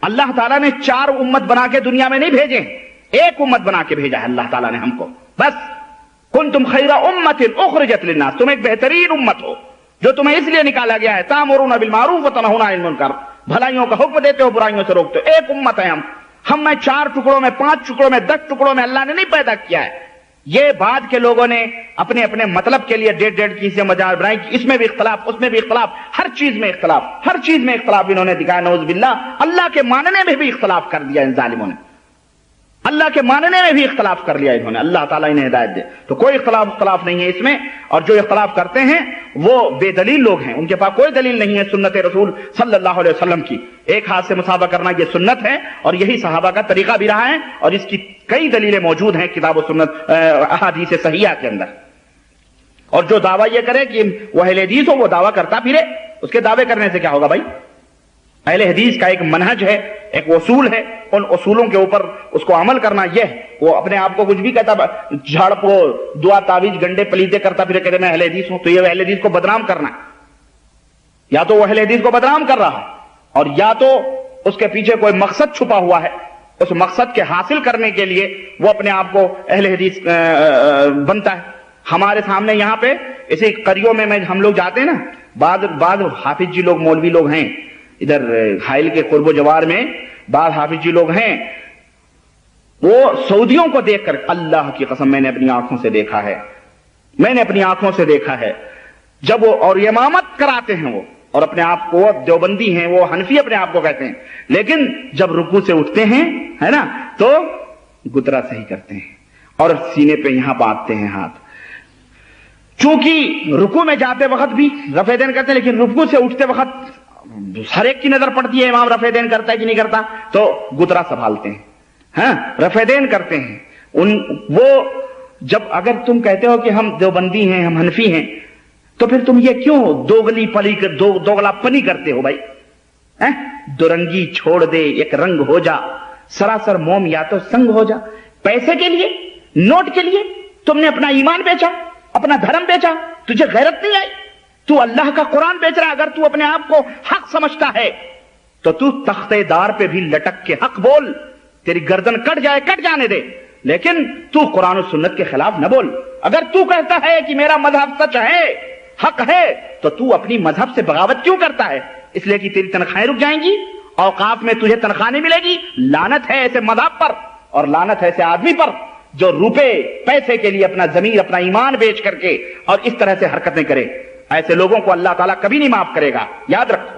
اللہ تعالیٰ نے 4 امت بنا کے دنیا میں نہیں بھیجے، ایک امت بنا کے بھیجا ہے اللہ تعالیٰ نے ہم کو، بس۔ کنتم خیر امت اخرجت للناس، تم ایک بہترین امت ہو جو تمہیں اس لیے نکالا گیا ہے، تأمرون بالمعروف وتنہون عن المنکر، بھلائیوں کا حکم دیتے ہو، برائیوں سے روکتے ہو۔ ایک امت ہے ہم میں 4 ٹکڑوں میں، 5 ٹکڑوں میں، 10 ٹکڑوں میں اللہ نے نہیں پیدا کیا ہے۔ یہ بعد کے لوگوں نے اپنے اپنے مطلب کے لیے ڈیڑھ چیزیں مجال بنائی کہ اس میں بھی اختلاف، اس میں بھی اختلاف، ہر چیز میں اختلاف انہوں نے دکھایا، نعوذ باللہ۔ اللہ کے ماننے میں بھی اختلاف کر دیا ان ظالموں نے، اللہ کے ماننے میں بھی اختلاف کر لیا انہوں نے، اللہ تعالیٰ انہیں ہدایت دے۔ تو کوئی اختلاف نہیں ہے اس میں، اور جو اختلاف کرتے ہیں وہ بے دلیل لوگ ہیں، ان کے پاس کوئی دلیل نہیں ہے سنت رسول صلی اللہ علیہ وسلم کی۔ ایک ہاتھ سے مصافحہ کرنا یہ سنت ہے، اور یہی صحابہ کا طریقہ بھی رہا ہے، اور اس کی کئی دلیلیں موجود ہیں کتاب و سنت احادیث صحیحہ کے اندر۔ اور جو دعویٰ یہ کرے کہ وہ اہل حدیث ہو، وہ دعویٰ کرتا پھرے، اس کے دعوے کرنے سے کیا ہوگا بھائی؟ اہل حدیث کا ایک منہج ہے، ایک اصول ہے، ان اصولوں کے اوپر اس کو عمل کرنا یہ ہے۔ وہ اپنے آپ کو کچھ بھی کہتا، جھاڑ کو دعا تعویذ گنڈے پلیتے کرتا پھر کہتے میں اہل حدیث ہوں، تو یہ اہل حدیث کو بدنام کرنا ہے۔ یا تو وہ اہل حدیث کو بدنام کر رہا ہے، اور یا تو اس کے پیچھے کوئی مقصد چھپا ہوا ہے، اس مقصد کے حاصل کرنے کے لیے وہ اپنے آپ کو اہل حدیث بنتا ہے۔ ہمارے سامنے یہاں پہ اسی قریوں میں ہم لوگ جاتے ہیں نا، بعض حافظ جی لوگ، مولوی لوگ ہیں ادھر حائل کے قرب و جوار میں، بعض حافظ جی لوگ ہیں، وہ سعودیوں کو دیکھ کر، اللہ کی قسم میں نے اپنی آنکھوں سے دیکھا ہے، جب وہ اور امامت کراتے ہیں وہ، اور اپنے آپ کو دیوبندی ہیں، وہ حنفی اپنے آپ کو کہتے ہیں، لیکن جب رکوع سے اٹھتے ہیں ہے نا تو گترا صحیح کرتے ہیں اور سینے پہ یہاں باندھتے ہیں ہاتھ، چونکہ رکوع میں جاتے وقت بھی رفع دین کرتے ہیں، لیکن رکوع سے اٹھتے وقت ہر ایک کی نظر پڑتی ہے امام رفع دین کرتا ہے کہ نہیں کرتا، تو گترا سنبھالتے ہیں، ہاں رفع دین کرتے ہیں۔ وہ جب اگر تم کہتے ہو کہ ہم دیوبندی ہیں، ہم حنفی ہیں، تو پھر تم یہ کیوں دوغلا پنی کرتے ہو بھائی؟ دو رنگی چھوڑ دے ایک رنگ ہو جا، سراسر موم یا تو سنگ ہو جا۔ پیسے کے لیے، نوٹ کے لیے تم نے اپنا ایمان بیچا، اپنا دھرم بیچا، تجھے غیرت نہیں آئی؟ تو اللہ کا قرآن بیچ رہا ہے۔ اگر تو اپنے آپ کو حق سمجھتا ہے تو تو تختے دار پہ بھی لٹک کے حق بول، تیری گردن کٹ جائے کٹ جانے دے، لیکن تو قرآن و سنت کے خلاف نہ بول۔ اگر تو کہتا ہے کہ میرا مذہب سچ ہے، حق ہے، تو تو اپنی مذہب سے بغاوت کیوں کرتا ہے؟ اس لیے کہ تیری تنخواہیں رک جائیں گی، اوقاف میں تجھے تنخواہ نہیں ملے گی۔ لعنت ہے ایسے مذہب پر، اور لعنت ہے ایسے آدمی پر جو روپے پیسے کے لیے اپنا ضمیر، اپنا ایمان بیچ کر کے اور اس طرح سے حرکتیں کرے۔ ایسے لوگوں کو اللہ تعالیٰ کبھی نہیں معاف کرے گا، یاد رکھو۔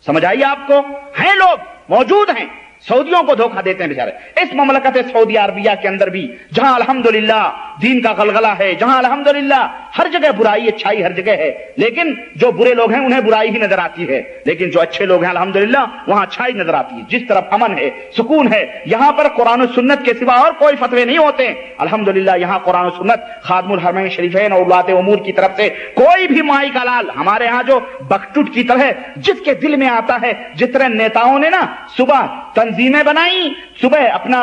سمجھ آئیے آپ کو؟ ہیں لوگ موجود ہیں، سعودیوں کو دھوکہ دیتے ہیں بیچارے۔ اس مملکت سعودی عربیہ کے اندر بھی، جہاں الحمدللہ دین کا غلغلہ ہے، جہاں الحمدللہ ہر جگہ برائی اچھائی ہر جگہ ہے، لیکن جو برے لوگ ہیں انہیں برائی ہی نظر آتی ہے، لیکن جو اچھے لوگ ہیں الحمدللہ وہاں اچھائی نظر آتی ہے۔ جس طرف امن ہے، سکون ہے، یہاں پر قرآن و سنت کے سوا اور کوئی فتوے نہیں ہوتے الحمدللہ۔ یہاں قرآن و سنت، خادم الحرمین شریفین اور اولاد امور کی طرف سے کوئی بھی مائی کا لال ہمارے ہاں جو بکٹوٹ کی طرح جس کے دل میں آتا ہے، جس طرح نیتاؤں نے نا صبح تنظیمیں بنائی، صبح اپنا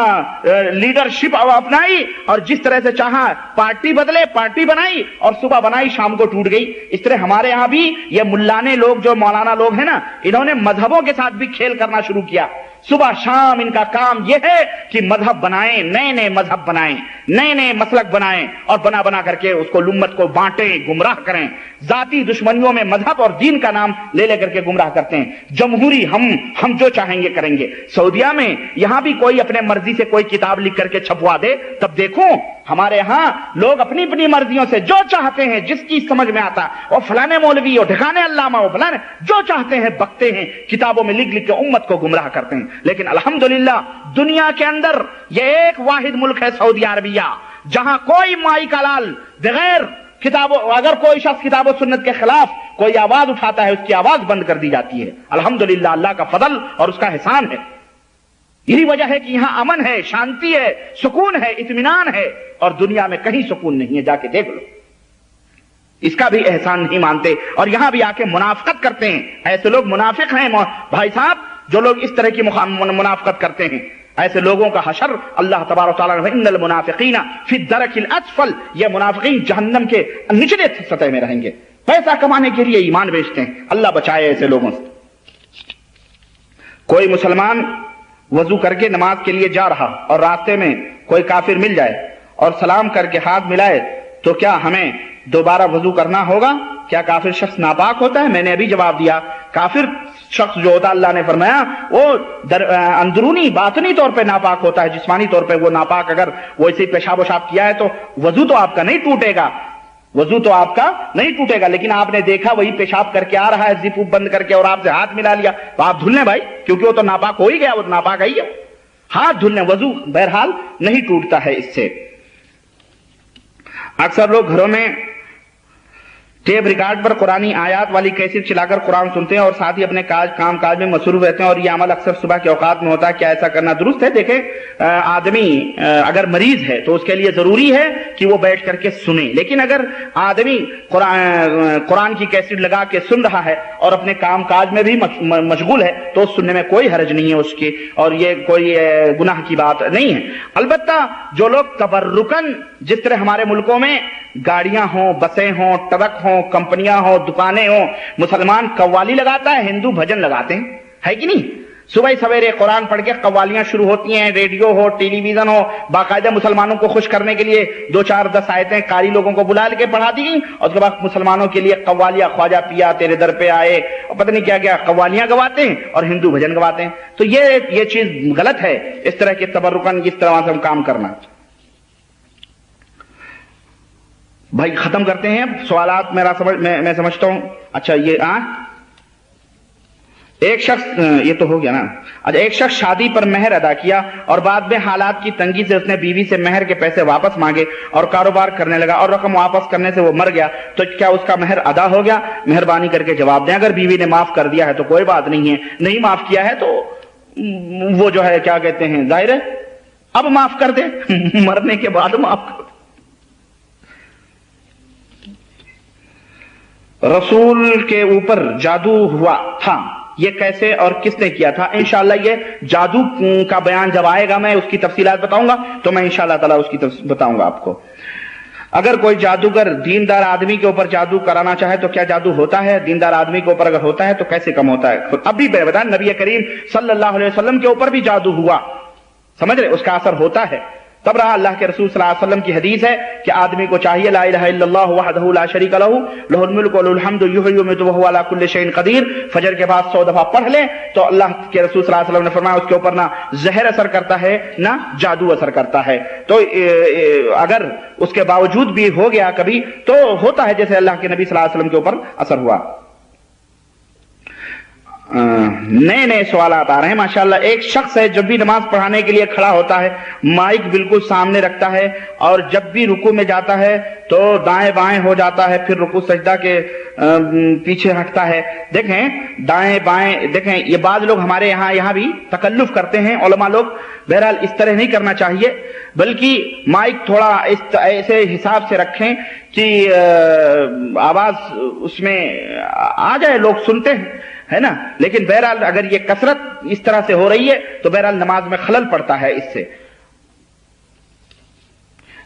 لیڈرشپ اپنائی، اور جس طرح سے چاہا پارٹی بدلے پارٹی بنائی، اور صبح بنائی شام کو ٹوٹ گئی، اس طرح ہمارے ہاں بھی یہ ملانے لوگ جو مولانا لوگ ہیں نا، انہوں نے مذہبوں کے ساتھ بھی کھیل کرنا شروع کیا۔ صبح شام ان کا کام یہ ہے کہ مذہب بنائیں، نئے نئے مذہب بنائیں، نئے نئے مسلک بنائیں، اور بنا بنا کر کے اس کو امت کو بانٹیں، گمراہ کریں، ذاتی دشمنیوں میں مذہب اور دین کا نام لے لے کر کے گمراہ کرتے ہیں۔ جمہوری ہم جو چاہیں گے کریں گے۔ سعودیہ میں یہاں بھی کوئی اپنے مرضی سے کوئی کتاب لکھ کر کے چھپوا دے، تب دیکھو ہمارے ہاں لوگ اپنی اپنی مرضیوں سے جو چاہتے ہیں، جس کی سمجھ میں آتا وہ فلانے مولوی اور ٹھکانے علامہ وہ فلانے جو چاہتے ہیں بکتے ہیں، کتابوں میں لکھ لکھ کے امت کو گمراہ کرتے ہیں۔ لیکن الحمدللہ دنیا کے اندر یہ ایک واحد ملک ہے سعودی عربیہ، جہاں کوئی مائی کا لال بغیر کتابوں، اگر کوئی شخص کتاب و سنت کے خلاف کوئی آواز اٹھاتا ہے اس کی آواز بند کر دی جاتی ہے۔ الحمدللہ اللہ کا فضل اور اس کا احسان ہے۔ یہی وجہ ہے کہ یہاں امن ہے، شانتی ہے، سکون ہے، اطمینان ہے، اور دنیا میں کہیں سکون نہیں ہے، جا کے دیکھ لو۔ اس کا بھی احسان نہیں مانتے اور یہاں بھی آ کے منافقت کرتے ہیں۔ ایسے لوگ منافق ہیں بھائی صاحب، جو لوگ اس طرح کی منافقت کرتے ہیں، ایسے لوگوں کا حشر اللہ تبارک و تعالیٰ نے ان المنافقین فی الدرک الاسفل، یہ منافقین جہنم کے نچلے سطح میں رہیں گے، پیسہ کمانے کے لیے ایمان بیچتے ہیں۔ اللہ بچائے ایسے لوگوں سے۔ کوئی مسلمان وضو کر کے نماز کے لیے جا رہا اور راستے میں کوئی کافر مل جائے اور سلام کر کے ہاتھ ملائے تو کیا ہمیں دوبارہ وضو کرنا ہوگا؟ کیا کافر شخص ناپاک ہوتا ہے؟ میں نے ابھی جواب دیا، کافر شخص جو ہوتا اللہ نے فرمایا وہ اندرونی باطنی طور پہ ناپاک ہوتا ہے، جسمانی طور پہ وہ ناپاک، اگر وہ اسے پیشاب وشاب کیا ہے تو وضو تو آپ کا نہیں ٹوٹے گا، وضو تو آپ کا نہیں ٹوٹے گا، لیکن آپ نے دیکھا وہی پیشاب کر کے آ رہا ہے زپ بند کر کے اور آپ سے ہاتھ ملا لیا تو آپ دھل لیں بھائی، کیونکہ وہ تو ناپاک ہو ہی گیا، وہ ناپاک ہے ہی ہے، ہاتھ دھل لیں، وضو بہرحال نہیں ٹوٹتا ہے اس سے۔ اکثر لوگ گھروں میں ٹیپ ریکارڈ پر قرآنی آیات والی کیسٹ چلا کر قرآن سنتے ہیں اور ساتھ ہی اپنے کام کاج میں مصروف رہتے ہیں، اور یہ عمل اکثر صبح کے اوقات میں ہوتا ہے، کیا ایسا کرنا درست ہے؟ دیکھیں آدمی اگر مریض ہے تو اس کے لیے ضروری ہے کہ وہ بیٹھ کر کے سنے، لیکن اگر آدمی قرآن کی کیسٹ لگا کے سن رہا ہے اور اپنے کام کاج میں بھی مشغول ہے تو سننے میں کوئی حرج نہیں ہے اس کی، اور یہ کوئی گناہ کی بات نہیں ہے۔ البتہ جو لوگ تبرکن، جس طرح ہمارے ملکوں میں گاڑیاں ہوں، بسیں ہوں، ٹرک ہوں، کمپنیاں ہوں، دکانیں ہوں، مسلمان قوالی لگاتا ہے، ہندو بھجن لگاتے ہیں، ہے کہ نہیں؟ صبح سویرے قرآن پڑھ کے قوالیاں شروع ہوتی ہیں، ریڈیو ہو، ٹیلی ویژن ہو، باقاعدہ مسلمانوں کو خوش کرنے کے لیے 2 4 10 آیتیں قاری لوگوں کو بلا کے پڑھا دی گئی، اور اس کے بعد مسلمانوں کے لیے قوالیاں، خواجہ پیا تیرے در پہ آئے، اور پتہ نہیں کیا کیا قوالیاں گواتے ہیں اور ہندو بھجن گواتے ہیں۔ تو یہ چیز غلط ہے، اس طرح کے تبرکن اس طرح سے ہم کام کرنا۔ بھائی ختم کرتے ہیں سوالات، میں سمجھتا ہوں۔ اچھا یہ ایک شخص، یہ تو ہو گیا نا۔ اچھا ایک شخص شادی پر مہر ادا کیا اور بعد میں حالات کی تنگی سے اس نے بیوی سے مہر کے پیسے واپس مانگے اور کاروبار کرنے لگا اور رقم واپس کرنے سے وہ مر گیا، تو کیا اس کا مہر ادا ہو گیا؟ مہربانی کر کے جواب دیں۔ اگر بیوی نے معاف کر دیا ہے تو کوئی بات نہیں ہے، نہیں معاف کیا ہے تو وہ جو ہے کیا کہتے ہیں، ظاہر ہے اب معاف کر دے، مرنے کے بعد معاف کر دے۔ رسول کے اوپر جادو ہوا تھا، یہ کیسے اور کس نے کیا تھا؟ انشاءاللہ یہ جادو کا بیان جب آئے گا میں اس کی تفصیلات بتاؤں گا تو میں انشاءاللہ تعالی اس کی بتاؤں گا آپ کو۔ اگر کوئی جادوگر دیندار آدمی کے اوپر جادو کرانا چاہے تو کیا جادو ہوتا ہے؟ دیندار آدمی کے اوپر اگر ہوتا ہے تو کیسے کم ہوتا ہے؟ اب بھی بتائیں، نبی کریم صلی اللہ علیہ وسلم کے اوپر بھی جادو ہوا، سمجھ رہے، اس کا اثر ہوتا ہے، تب رہا۔ اللہ کے رسول صلی اللہ علیہ وسلم کی حدیث ہے کہ آدمی کو چاہیے لا الہ الا اللہ وحدہ لا شریک لہ لہ الملک ولہ الحمد یحیی ویمیت وہو علی کل شیء قدیر، فجر کے بعد 100 دفعہ پڑھ لیں تو اللہ کے رسول صلی اللہ علیہ وسلم نے فرمایا اس کے اوپر نہ زہر اثر کرتا ہے نہ جادو اثر کرتا ہے۔ تو اگر اس کے باوجود بھی ہو گیا کبھی تو ہوتا ہے جیسے اللہ کے نبی صلی اللہ علیہ وسلم کے اوپر اثر ہوا۔ نئے نئے سوالات آ رہے ہیں ماشاءاللہ. ایک شخص ہے جب بھی نماز پڑھانے کے لیے کھڑا ہوتا ہے مائک بالکل سامنے رکھتا ہے اور جب بھی رکوع میں جاتا ہے تو دائیں بائیں ہو جاتا ہے, پھر رکوع سجدہ کے پیچھے ہٹتا ہے. دیکھیں دائیں بائیں, دیکھیں یہ بعض لوگ ہمارے یہاں بھی تکلف کرتے ہیں علماء لوگ. بہرحال اس طرح نہیں کرنا چاہیے, بلکہ مائک تھوڑا ایسے حساب سے رکھیں کہ آواز اس میں آ جائے, لوگ سنتے ہیں ہے نا. لیکن بہرحال اگر یہ کثرت اس طرح سے ہو رہی ہے تو بہرحال نماز میں خلل پڑتا ہے اس سے.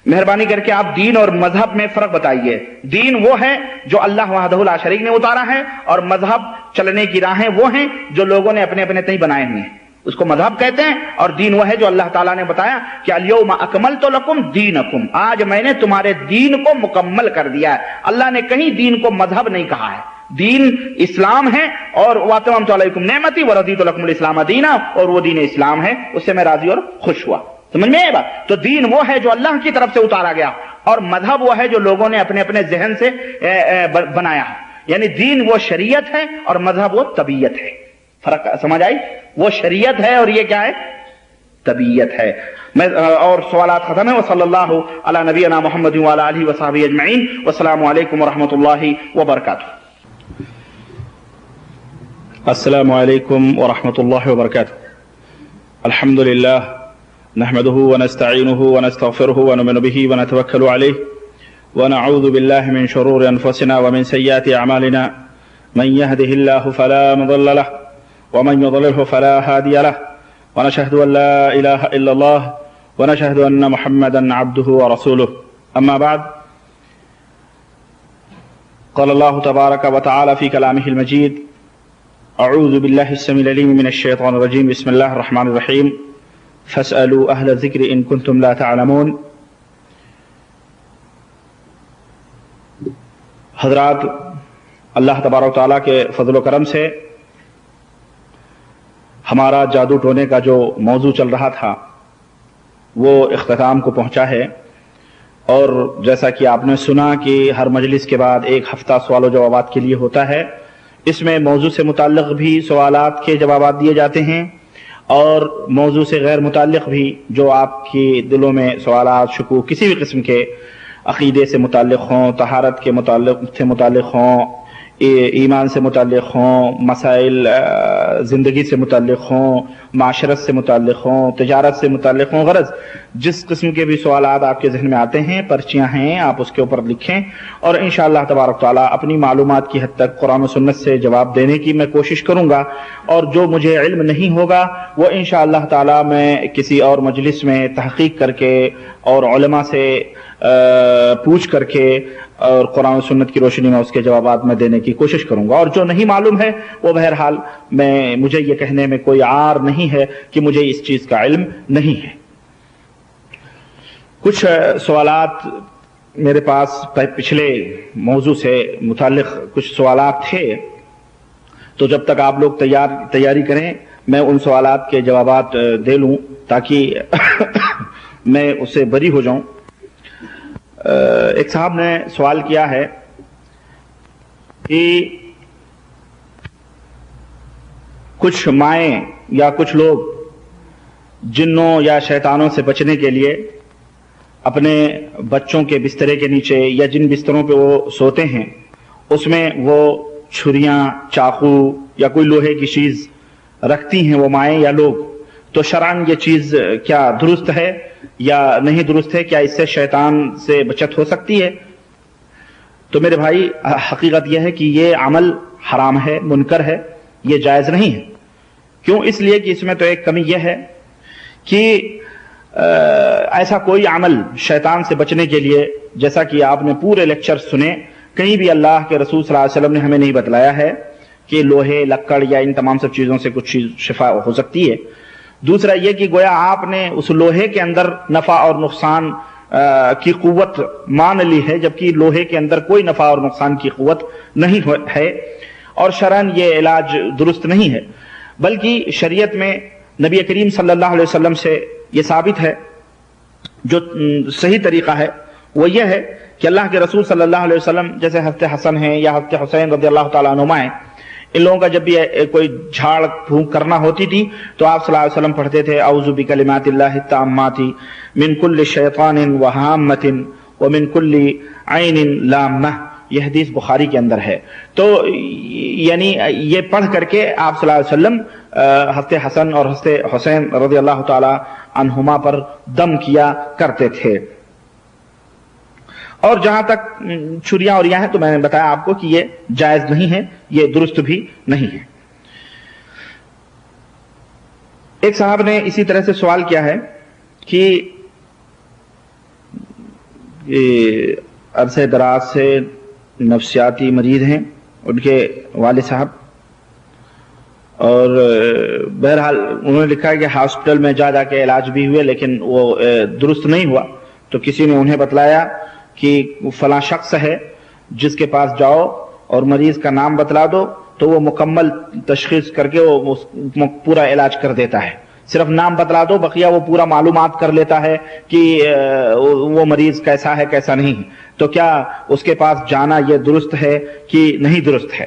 مہربانی کر کے آپ دین اور مذہب میں فرق بتائیے. دین وہ ہے جو اللہ وحدہ لا شریک نے اتارا ہے, اور مذہب چلنے کی راہیں وہ ہیں جو لوگوں نے اپنے اپنے تئیں بنائے ہوئے ہیں, اس کو مذہب کہتے ہیں. اور دین وہ ہے جو اللہ تعالیٰ نے بتایا کہ الیوم اکملت لکم دینکم, آج میں نے تمہارے دین کو مکمل کر دیا ہے. اللہ نے کہیں دین کو مذہب نہیں کہا ہے. دین اسلام ہے, اور واتممت علیکم نعمتی ورضیت لکم الاسلام دینا, اور وہ دین اسلام ہے, اس سے میں راضی اور خوش ہوا. سمجھ میں آئی بات؟ تو دین وہ ہے جو اللہ کی طرف سے اتارا گیا, اور مذہب وہ ہے جو لوگوں نے اپنے اپنے ذہن سے بنایا ہے. یعنی دین وہ شریعت ہے اور مذہب وہ طبیعت ہے. فرق سمجھ آئی؟ وہ شریعت ہے اور یہ کیا ہے؟ طبیعت ہے. میں اور سوالات ختم ہیں. وصلی اللہ علی نبینا محمد وعلی آلہ وصحبہ اجمعین. والسلام علیکم ورحمۃ اللہ وبرکاتہ. السلام علیکم ورحمۃ اللہ وبرکاتہ. الحمد للہ نحمده ونستعینه ونستغفره ونؤمن به ونتوکل علیہ ونعوذ باللہ من شرور انفسنا ومن سیئات اعمالنا من يهده الله فلا مضل له ومن يضلله فلا هادي له ونشهد ان لا اله الا الله ونشهد ان محمدا عبده ورسوله. اما بعد, قال الله تبارك وتعالى في كلامه المجيد: اعوذ بالله السميع العليم من الشيطان الرجيم. بسم الله الرحمن الرحيم. فاسألوا اهل الذكر ان كنتم لا تعلمون. حضرات, اللہ تبارک و تعالیٰ کے فضل و کرم سے ہمارا جادو ٹونے کا جو موضوع چل رہا تھا وہ اختتام کو پہنچا ہے. اور جیسا کہ آپ نے سنا کہ ہر مجلس کے بعد ایک ہفتہ سوال و جوابات کے لیے ہوتا ہے. اس میں موضوع سے متعلق بھی سوالات کے جوابات دیے جاتے ہیں, اور موضوع سے غیر متعلق بھی جو آپ کے دلوں میں سوالات شکوک کسی بھی قسم کے عقیدے سے متعلق ہوں, طہارت کے متعلق ہوں, ایمان سے متعلق ہوں, مسائل زندگی سے متعلق ہوں, معاشرت سے متعلق ہوں, تجارت سے متعلق ہوں, غرض جس قسم کے بھی سوالات آپ کے ذہن میں آتے ہیں, پرچیاں ہیں, آپ اس کے اوپر لکھیں, اور انشاءاللہ تبارک تعالیٰ اپنی معلومات کی حد تک قرآن و سنت سے جواب دینے کی میں کوشش کروں گا. اور جو مجھے علم نہیں ہوگا وہ انشاءاللہ تعالیٰ میں کسی اور مجلس میں تحقیق کر کے اور علماء سے پوچھ کر کے اور قرآن و سنت کی روشنی میں اس کے جوابات میں دینے کی کوشش کروں گا. اور جو نہیں معلوم ہے وہ بہرحال مجھے یہ کہنے میں کوئی عار نہیں ہے کہ مجھے اس چیز کا علم نہیں ہے. کچھ سوالات میرے پاس پچھلے موضوع سے متعلق کچھ سوالات تھے, تو جب تک آپ لوگ تیاری کریں میں ان سوالات کے جوابات دے لوں تاکہ میں اس سے بری ہو جاؤں. ایک صاحب نے سوال کیا ہے کہ کچھ مائیں یا کچھ لوگ جنوں یا شیطانوں سے بچنے کے لیے اپنے بچوں کے بسترے کے نیچے یا جن بستروں پہ وہ سوتے ہیں اس میں وہ چھریاں, چاقو یا کوئی لوہے کی چیز رکھتی ہیں وہ مائیں یا لوگ. تو شرعاً یہ چیز کیا درست ہے یا نہیں درست ہے؟ کیا اس سے شیطان سے بچت ہو سکتی ہے؟ تو میرے بھائی, حقیقت یہ ہے کہ یہ عمل حرام ہے, منکر ہے, یہ جائز نہیں ہے. کیوں؟ اس لیے کہ اس میں تو ایک کمی یہ ہے کہ ایسا کوئی عمل شیطان سے بچنے کے لیے, جیسا کہ آپ نے پورے لیکچر سنے, کہیں بھی اللہ کے رسول صلی اللہ علیہ وسلم نے ہمیں نہیں بتلایا ہے کہ لوہے, لکڑ یا ان تمام سب چیزوں سے کچھ چیز شفا ہو سکتی ہے. دوسرا یہ کہ گویا آپ نے اس لوہے کے اندر نفع اور نقصان کی قوت مان لی ہے, جبکہ لوہے کے اندر کوئی نفع اور نقصان کی قوت نہیں ہے, اور شرعاً یہ علاج درست نہیں ہے. بلکہ شریعت میں نبی کریم صلی اللہ علیہ وسلم سے یہ ثابت ہے, جو صحیح طریقہ ہے وہ یہ ہے کہ اللہ کے رسول صلی اللہ علیہ وسلم, جیسے حضرت حسن ہیں یا حضرت حسین رضی اللہ تعالیٰ عنہما ہیں, ان لوگوں کا جب بھی کوئی جھاڑ پھونک کرنا ہوتی تھی تو آپ صلی اللہ علیہ وسلم پڑھتے تھے اعوذ بکلمات اللہ التامات من کل شیطان وہامۃ ومن کل عین لامہ، یہ حدیث بخاری کے اندر ہے۔ تو یعنی یہ پڑھ کر کے آپ صلی اللہ علیہ وسلم حضرت حسن اور حضرت حسین رضی اللہ تعالی عنہما پر دم کیا کرتے تھے۔ اور جہاں تک چھریاں اور یہ ہیں تو میں نے بتایا آپ کو کہ یہ جائز نہیں ہے، یہ درست بھی نہیں ہے۔ ایک صاحب نے اسی طرح سے سوال کیا ہے کہ عرصہ دراز سے نفسیاتی مریض ہیں ان کے والد صاحب، اور بہرحال انہوں نے لکھا ہے کہ ہاسپٹل میں جا کے علاج بھی ہوئے لیکن وہ درست نہیں ہوا، تو کسی نے انہیں بتلایا کہ فلاں شخص ہے جس کے پاس جاؤ اور مریض کا نام بتلا دو تو وہ مکمل تشخیص کر کے وہ پورا علاج کر دیتا ہے، صرف نام بتلا دو بقیہ وہ پورا معلومات کر لیتا ہے کہ وہ مریض کیسا ہے کیسا نہیں ہے۔ تو کیا اس کے پاس جانا یہ درست ہے کہ نہیں درست ہے؟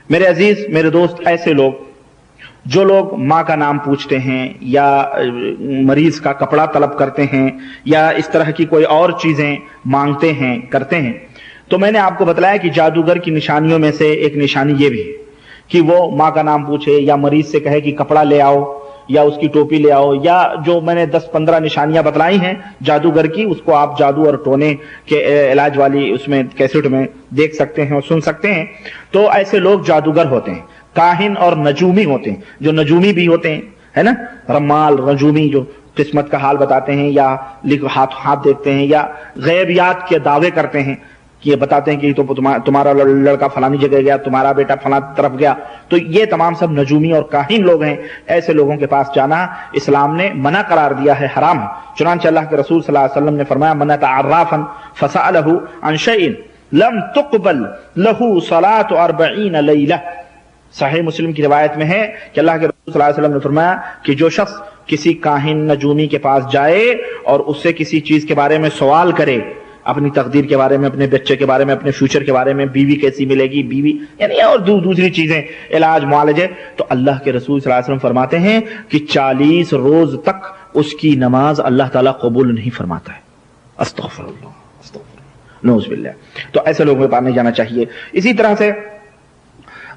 میرے عزیز، میرے دوست، ایسے لوگ جو لوگ ماں کا نام پوچھتے ہیں یا مریض کا کپڑا طلب کرتے ہیں یا اس طرح کی کوئی اور چیزیں مانگتے ہیں کرتے ہیں، تو میں نے آپ کو بتلایا کہ جادوگر کی نشانیوں میں سے ایک نشانی یہ بھی ہے کہ وہ ماں کا نام پوچھے یا مریض سے کہے کہ کپڑا لے آؤ یا اس کی ٹوپی لے آؤ، یا جو میں نے 10-15 نشانیاں بتلائی ہیں جادوگر کی، اس کو آپ جادو اور ٹونے کے علاج والی اس میں کیسٹ میں دیکھ سکتے ہیں اور سن سکتے ہیں۔ تو ایسے لوگ جادوگر ہوتے ہیں، کاہن اور نجومی ہوتے ہیں، جو نجومی بھی ہوتے ہیں، ہے نا، رمال نجومی جو قسمت کا حال بتاتے ہیں یا ہاتھ دیکھتے ہیں یا غیبیات کے دعوے کرتے ہیں کہ یہ بتاتے ہیں کہ تو تمہارا لڑکا فلانی جگہ گیا، تمہارا بیٹا فلاں طرف گیا، تو یہ تمام سب نجومی اور کاہن لوگ ہیں۔ ایسے لوگوں کے پاس جانا اسلام نے منع قرار دیا ہے، حرام ہے۔ چنانچہ اللہ کے رسول صلی اللہ علیہ وسلم نے فرمایا من اتى عرافا فسأله عن شيء لم تقبل له صلاة 40 ليلة، صحیح مسلم کی روایت میں ہے کہ اللہ کے رسول صلی اللہ علیہ وسلم نے فرمایا کہ جو شخص کسی کاہن نجومی کے پاس جائے اور اس سے کسی چیز کے بارے میں سوال کرے، اپنی تقدیر کے بارے میں، اپنے بچے کے بارے میں، اپنے فیوچر کے بارے میں، بیوی کیسی ملے گی، بیوی یعنی اور دوسری چیزیں، علاج معالجے، تو اللہ کے رسول صلی اللہ علیہ وسلم فرماتے ہیں کہ 40 روز تک اس کی نماز اللہ تعالیٰ قبول نہیں فرماتا ہے۔ استغفر اللہ، استغفر اللہ، نعوذ باللہ۔ تو ایسے لوگوں کے پاس نہیں جانا چاہیے۔ اسی طرح سے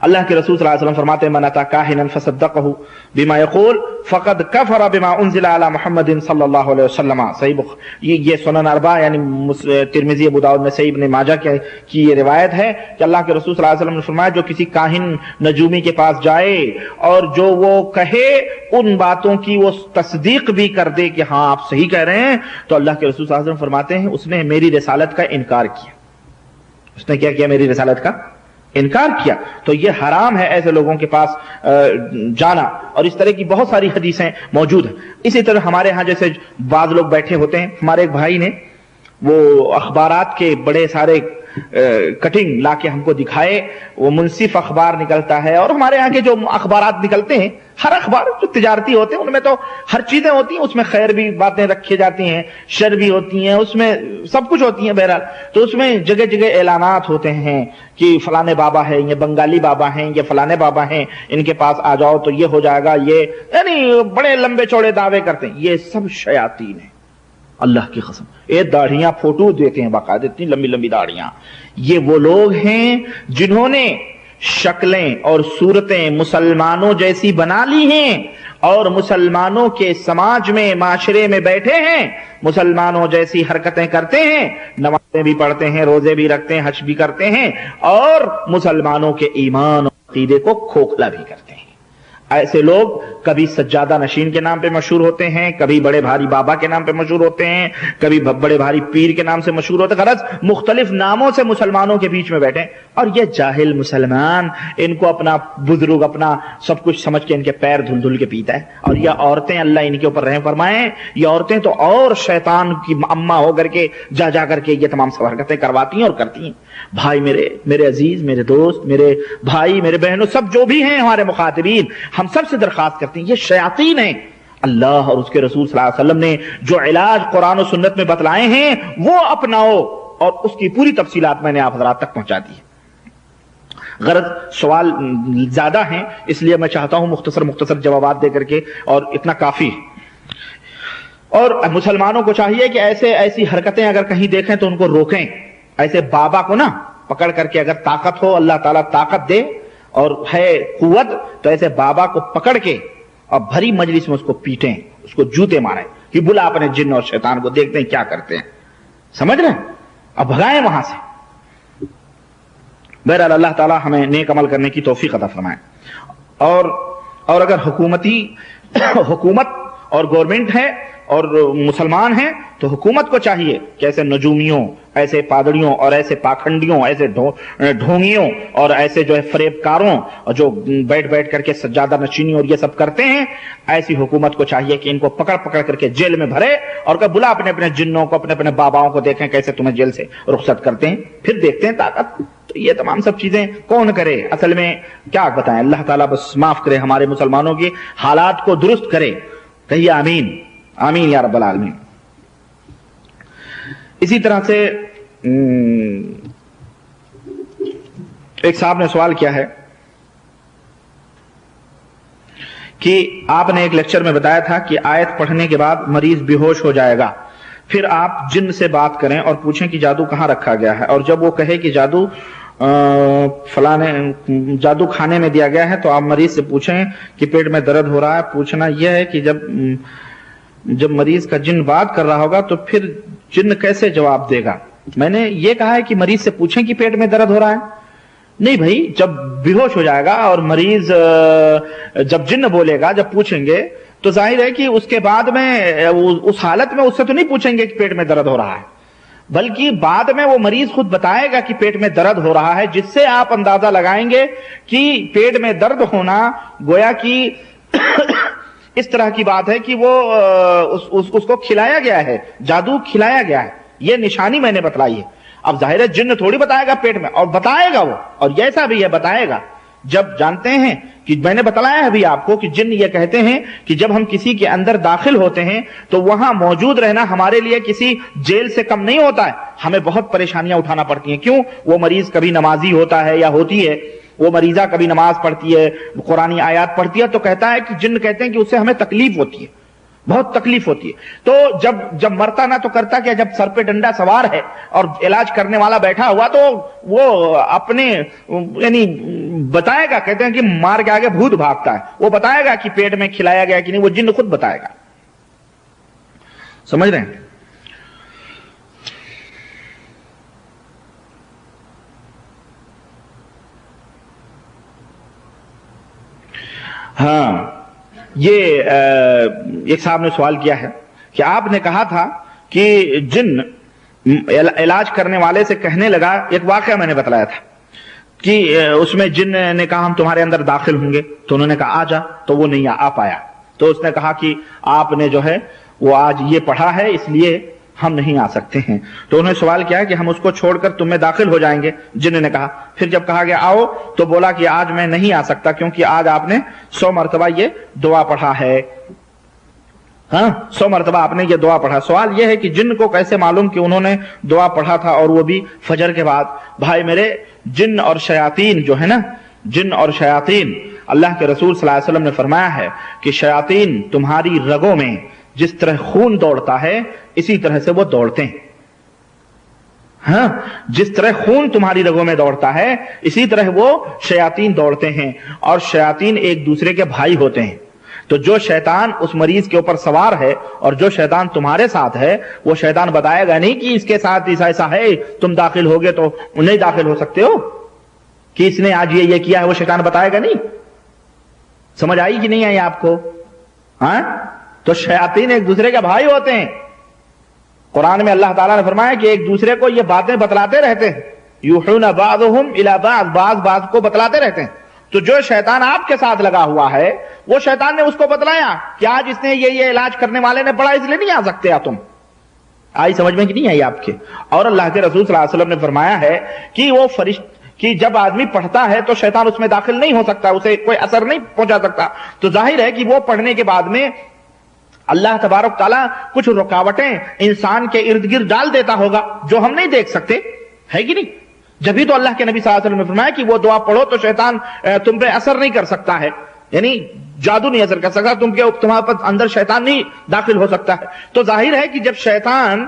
اللہ کے رسول صلی اللہ علیہ وسلم فرماتے ہیں من اتى کاہنا فصدقه بما يقول فقد كفر بما انزل على محمد صلی اللہ علیہ وسلم۔ صحیح یہ سنن اربعہ یعنی ترمذی، ابو داؤد میں صحیح ابن ماجہ کی یہ روایت ہے کہ اللہ کے رسول صلی اللہ علیہ وسلم نے فرمایا جو کسی کاہن نجومی کے پاس جائے اور جو وہ کہے ان باتوں کی وہ تصدیق بھی کر دے کہ ہاں آپ صحیح کہہ رہے ہیں، تو اللہ کے رسول صلی اللہ علیہ وسلم فرماتے ہیں اس نے میری رسالت کا انکار کیا۔ اس نے کیا کیا؟ میری رسالت کا انکار کیا۔ تو یہ حرام ہے ایسے لوگوں کے پاس جانا، اور اس طرح کی بہت ساری حدیثیں موجود ہیں۔ اسی طرح ہمارے ہاں جیسے بعض لوگ بیٹھے ہوتے ہیں، ہمارے ایک بھائی نے وہ اخبارات کے بڑے سارے کٹنگ لا کے ہم کو دکھائے، وہ منصف اخبار نکلتا ہے، اور ہمارے ہاں کے جو اخبارات نکلتے ہیں ہر اخبار جو تجارتی ہوتے ہیں ان میں تو ہر چیزیں ہوتی ہیں، اس میں خیر بھی باتیں رکھی جاتی ہیں، شر بھی ہوتی ہیں، اس میں سب کچھ ہوتی ہیں بہرحال۔ تو اس میں جگہ جگہ اعلانات ہوتے ہیں کہ فلانے بابا ہیں، یہ بنگالی بابا ہیں، یہ فلانے بابا ہیں، ان کے پاس آ جاؤ تو یہ ہو جائے گا، یہ یعنی بڑے لمبے چوڑے دعوے کرتے ہیں۔ یہ سب شیاطین ہیں، اللہ کی قسم۔ یہ داڑھیاں فوٹو دیتے ہیں باقاعدہ، اتنی لمبی لمبی داڑھیاں۔ یہ وہ لوگ ہیں جنہوں نے شکلیں اور صورتیں مسلمانوں جیسی بنا لی ہیں اور مسلمانوں کے سماج میں، معاشرے میں بیٹھے ہیں، مسلمانوں جیسی حرکتیں کرتے ہیں، نمازیں بھی پڑھتے ہیں، روزے بھی رکھتے ہیں، حج بھی کرتے ہیں، اور مسلمانوں کے ایمان اور عقیدے کو کھوکھلا بھی کرتے ہیں۔ ایسے لوگ کبھی سجادہ نشین کے نام پہ مشہور ہوتے ہیں، کبھی بڑے بھاری بابا کے نام پہ مشہور ہوتے ہیں، کبھی بڑے بھاری پیر کے نام سے مشہور ہوتے ہیں، غرض مختلف ناموں سے مسلمانوں کے بیچ میں بیٹھے، اور یہ جاہل مسلمان ان کو اپنا بزرگ، اپنا سب کچھ سمجھ کے ان کے پیر دھل دھل کے پیتا ہے۔ اور یہ عورتیں، اللہ ان کے اوپر رحم فرمائے، یہ عورتیں تو اور شیطان کی اماں ہو کر کے جا کر کے یہ تمام سب حرکتیں کرواتی ہیں اور کرتی ہیں۔ بھائی میرے عزیز، میرے دوست، میرے بھائی، میرے بہنوں، سب جو بھی ہیں ہمارے مخاطبین، ہم سب سے درخواست کرتے ہیں، یہ شیاطین ہیں۔ اللہ اور اس کے رسول صلی اللہ علیہ وسلم نے جو علاج قرآن و سنت میں بتلائے ہیں وہ اپناؤ، اور اس کی پوری تفصیلات میں نے آپ حضرات تک پہنچا دی ہے۔ غرض سوال زیادہ ہیں، اس لیے میں چاہتا ہوں مختصر جوابات دے کر کے، اور اتنا کافی ہے۔ اور مسلمانوں کو چاہیے کہ ایسی حرکتیں اگر کہیں دیکھیں تو ان کو روکیں۔ ایسے بابا کو نا پکڑ کر کے، اگر طاقت ہو، اللہ تعالیٰ طاقت دے اور ہے قوت، تو ایسے بابا کو پکڑ کے اور بھری مجلس میں اس کو پیٹیں، اس کو جوتے ماریں کہ بلا اپنے جن اور شیطان کو، دیکھتے ہیں کیا کرتے ہیں، سمجھ رہے ہیں، اب بھگائیں وہاں سے۔ بہرحال اللہ تعالیٰ ہمیں نیک عمل کرنے کی توفیق عطا فرمائے۔ اور اگر حکومت اور گورنمنٹ ہے اور مسلمان ہیں تو حکومت کو چاہیے کہ ایسے نجومیوں، ایسے پادڑیوں اور ایسے پاکھنڈیوں، ایسے ڈھونگیوں اور ایسے جو ہے فریب کاروں جو بیٹھ کر کے سجادہ نشینی اور یہ سب کرتے ہیں، ایسی حکومت کو چاہیے کہ ان کو پکڑ کر کے جیل میں بھرے اور کہ بلا اپنے جنوں کو، اپنے باباؤں کو، دیکھیں کیسے تمہیں جیل سے رخصت کرتے ہیں، پھر دیکھتے ہیں طاقت۔ تو یہ تمام سب چیزیں کون کرے؟ اصل میں کیا بتائیں، اللہ تعالیٰ بس معاف کرے، ہمارے مسلمانوں کے حالات کو درست کرے، کہیے آمین آمین یا رب العالمین۔ اسی طرح سے ایک صاحب نے سوال کیا ہے کہ آپ نے ایک لیکچر میں بتایا تھا کہ آیت پڑھنے کے بعد مریض بے ہوش ہو جائے گا، پھر آپ جن سے بات کریں اور پوچھیں کہ جادو کہاں رکھا گیا ہے، اور جب وہ کہے کہ جادو جادو کھانے میں دیا گیا ہے تو آپ مریض سے پوچھیں کہ پیٹ میں درد ہو رہا ہے۔ پوچھنا یہ ہے کہ جب مریض کا جن بات کر رہا ہوگا تو پھر جن کیسے جواب دے گا؟ میں نے یہ کہا ہے کہ مریض سے پوچھیں کہ پیٹ میں درد ہو رہا ہے؟ نہیں بھائی، جب بے ہوش ہو جائے گا اور مریض جب جن بولے گا، جب پوچھیں گے تو ظاہر ہے کہ اس کے بعد میں اس حالت میں اس سے تو نہیں پوچھیں گے کہ پیٹ میں درد ہو رہا ہے، بلکہ بعد میں وہ مریض خود بتائے گا کہ پیٹ میں درد ہو رہا ہے، جس سے آپ اندازہ لگائیں گے کہ پیٹ میں درد ہونا گویا کہ اس طرح کی بات ہے کہ وہ اس کو کھلایا گیا ہے، جادو کھلایا گیا ہے، یہ نشانی میں نے بتلائی ہے۔ اب ظاہر ہے جن تھوڑی بتائے گا پیٹ میں، اور بتائے گا وہ، اور ایسا بھی ہے بتائے گا۔ جب جانتے ہیں کہ میں نے بتلایا ہے ابھی آپ کو کہ جن یہ کہتے ہیں کہ جب ہم کسی کے اندر داخل ہوتے ہیں تو وہاں موجود رہنا ہمارے لیے کسی جیل سے کم نہیں ہوتا ہے، ہمیں بہت پریشانیاں اٹھانا پڑتی ہیں۔ کیوں؟ وہ مریض کبھی نمازی ہوتا ہے یا ہوتی ہے، وہ مریضہ کبھی نماز پڑھتی ہے، قرآنی آیات پڑھتی ہے، تو کہتا ہے کہ جن کہتے ہیں کہ اس سے ہمیں تکلیف ہوتی ہے، بہت تکلیف ہوتی ہے۔ تو جب مرتا نہ تو کرتا کیا، جب سر پہ ڈنڈا سوار ہے اور علاج کرنے والا بیٹھا ہوا تو وہ اپنے یعنی بتائے گا، کہتے ہیں کہ مار کے آگے بھوت بھاگتا ہے، وہ بتائے گا کہ پیٹ میں کھلایا گیا کہ نہیں، وہ جن خود بتائے گا۔ سمجھ رہے ہیں؟ ہاں، یہ ایک صاحب نے سوال کیا ہے کہ آپ نے کہا تھا کہ جن علاج کرنے والے سے کہنے لگا، ایک واقعہ میں نے بتلایا تھا کہ اس میں جن نے کہا ہم تمہارے اندر داخل ہوں گے، تو انہوں نے کہا آ جا، تو وہ نہیں آ پایا، تو اس نے کہا کہ آپ نے جو ہے وہ آج یہ پڑھا ہے اس لیے ہم نہیں آ سکتے ہیں۔ تو انہوں نے سوال کیا کہ ہم اس کو چھوڑ کر تم میں داخل ہو جائیں گے؟ جن نے کہا، پھر جب کہا گیا آؤ تو بولا کہ آج میں نہیں آ سکتا کیونکہ آج آپ نے 100 مرتبہ یہ دعا پڑھا ہے۔ ہاں، 100 مرتبہ آپ نے یہ دعا پڑھا۔ سوال یہ ہے کہ جن کو کیسے معلوم کہ انہوں نے دعا پڑھا تھا اور وہ بھی فجر کے بعد؟ بھائی میرے، جن اور شیاطین جو ہے نا، جن اور شیاطین، اللہ کے رسول صلی اللہ علیہ وسلم نے فرمایا ہے کہ شیاطین تمہاری رگوں میں جس طرح خون دوڑتا ہے اسی طرح سے وہ دوڑتے ہیں۔ ہاں، جس طرح خون تمہاری رگوں میں دوڑتا ہے اسی طرح وہ شیاطین دوڑتے ہیں، اور شیاطین ایک دوسرے کے بھائی ہوتے ہیں۔ تو جو شیطان اس مریض کے اوپر سوار ہے اور جو شیطان تمہارے ساتھ ہے، وہ شیطان بتائے گا نہیں کہ اس کے ساتھ ایسا ہے، تم داخل ہوگے تو نہیں داخل ہو سکتے ہو، کہ اس نے آج یہ کیا ہے، وہ شیطان بتائے گا نہیں۔ سمجھ آئی کہ نہیں آئی آپ کو؟ ہاں، تو شیاطین ایک دوسرے کے بھائی ہوتے ہیں۔ قرآن میں اللہ تعالیٰ نے فرمایا کہ ایک دوسرے کو یہ باتیں بتلاتے رہتے ہیں، یوحون بعضهم الی بعض، بعض کو بتلاتے رہتے ہیں۔ تو جو شیطان آپ کے ساتھ لگا ہوا ہے، وہ شیطان نے اس کو بتلایا کہ آج اس نے یہ علاج کرنے والے نے پڑھا، اس لیے نہیں آ سکتے تم۔ آئی سمجھ میں کہ نہیں آئی آپ کے؟ اور اللہ کے رسول صلی اللہ علیہ وسلم نے فرمایا ہے کہ وہ کہ جب آدمی پڑھتا ہے تو شیطان اس میں داخل نہیں ہو سکتا، اسے کوئی اثر نہیں پہنچا سکتا۔ تو ظاہر ہے کہ وہ پڑھنے کے بعد میں اللہ تبارک تعالیٰ کچھ رکاوٹیں انسان کے ارد گرد ڈال دیتا ہوگا جو ہم نہیں دیکھ سکتے، ہے کہ نہیں؟ جبھی تو اللہ کے نبی صلی اللہ علیہ وسلم نے فرمایا کہ وہ دعا پڑھو تو شیطان تم پہ اثر نہیں کر سکتا ہے، یعنی جادو نہیں اثر کر سکتا، تمہارے اندر شیطان نہیں داخل ہو سکتا ہے۔ تو ظاہر ہے کہ جب شیطان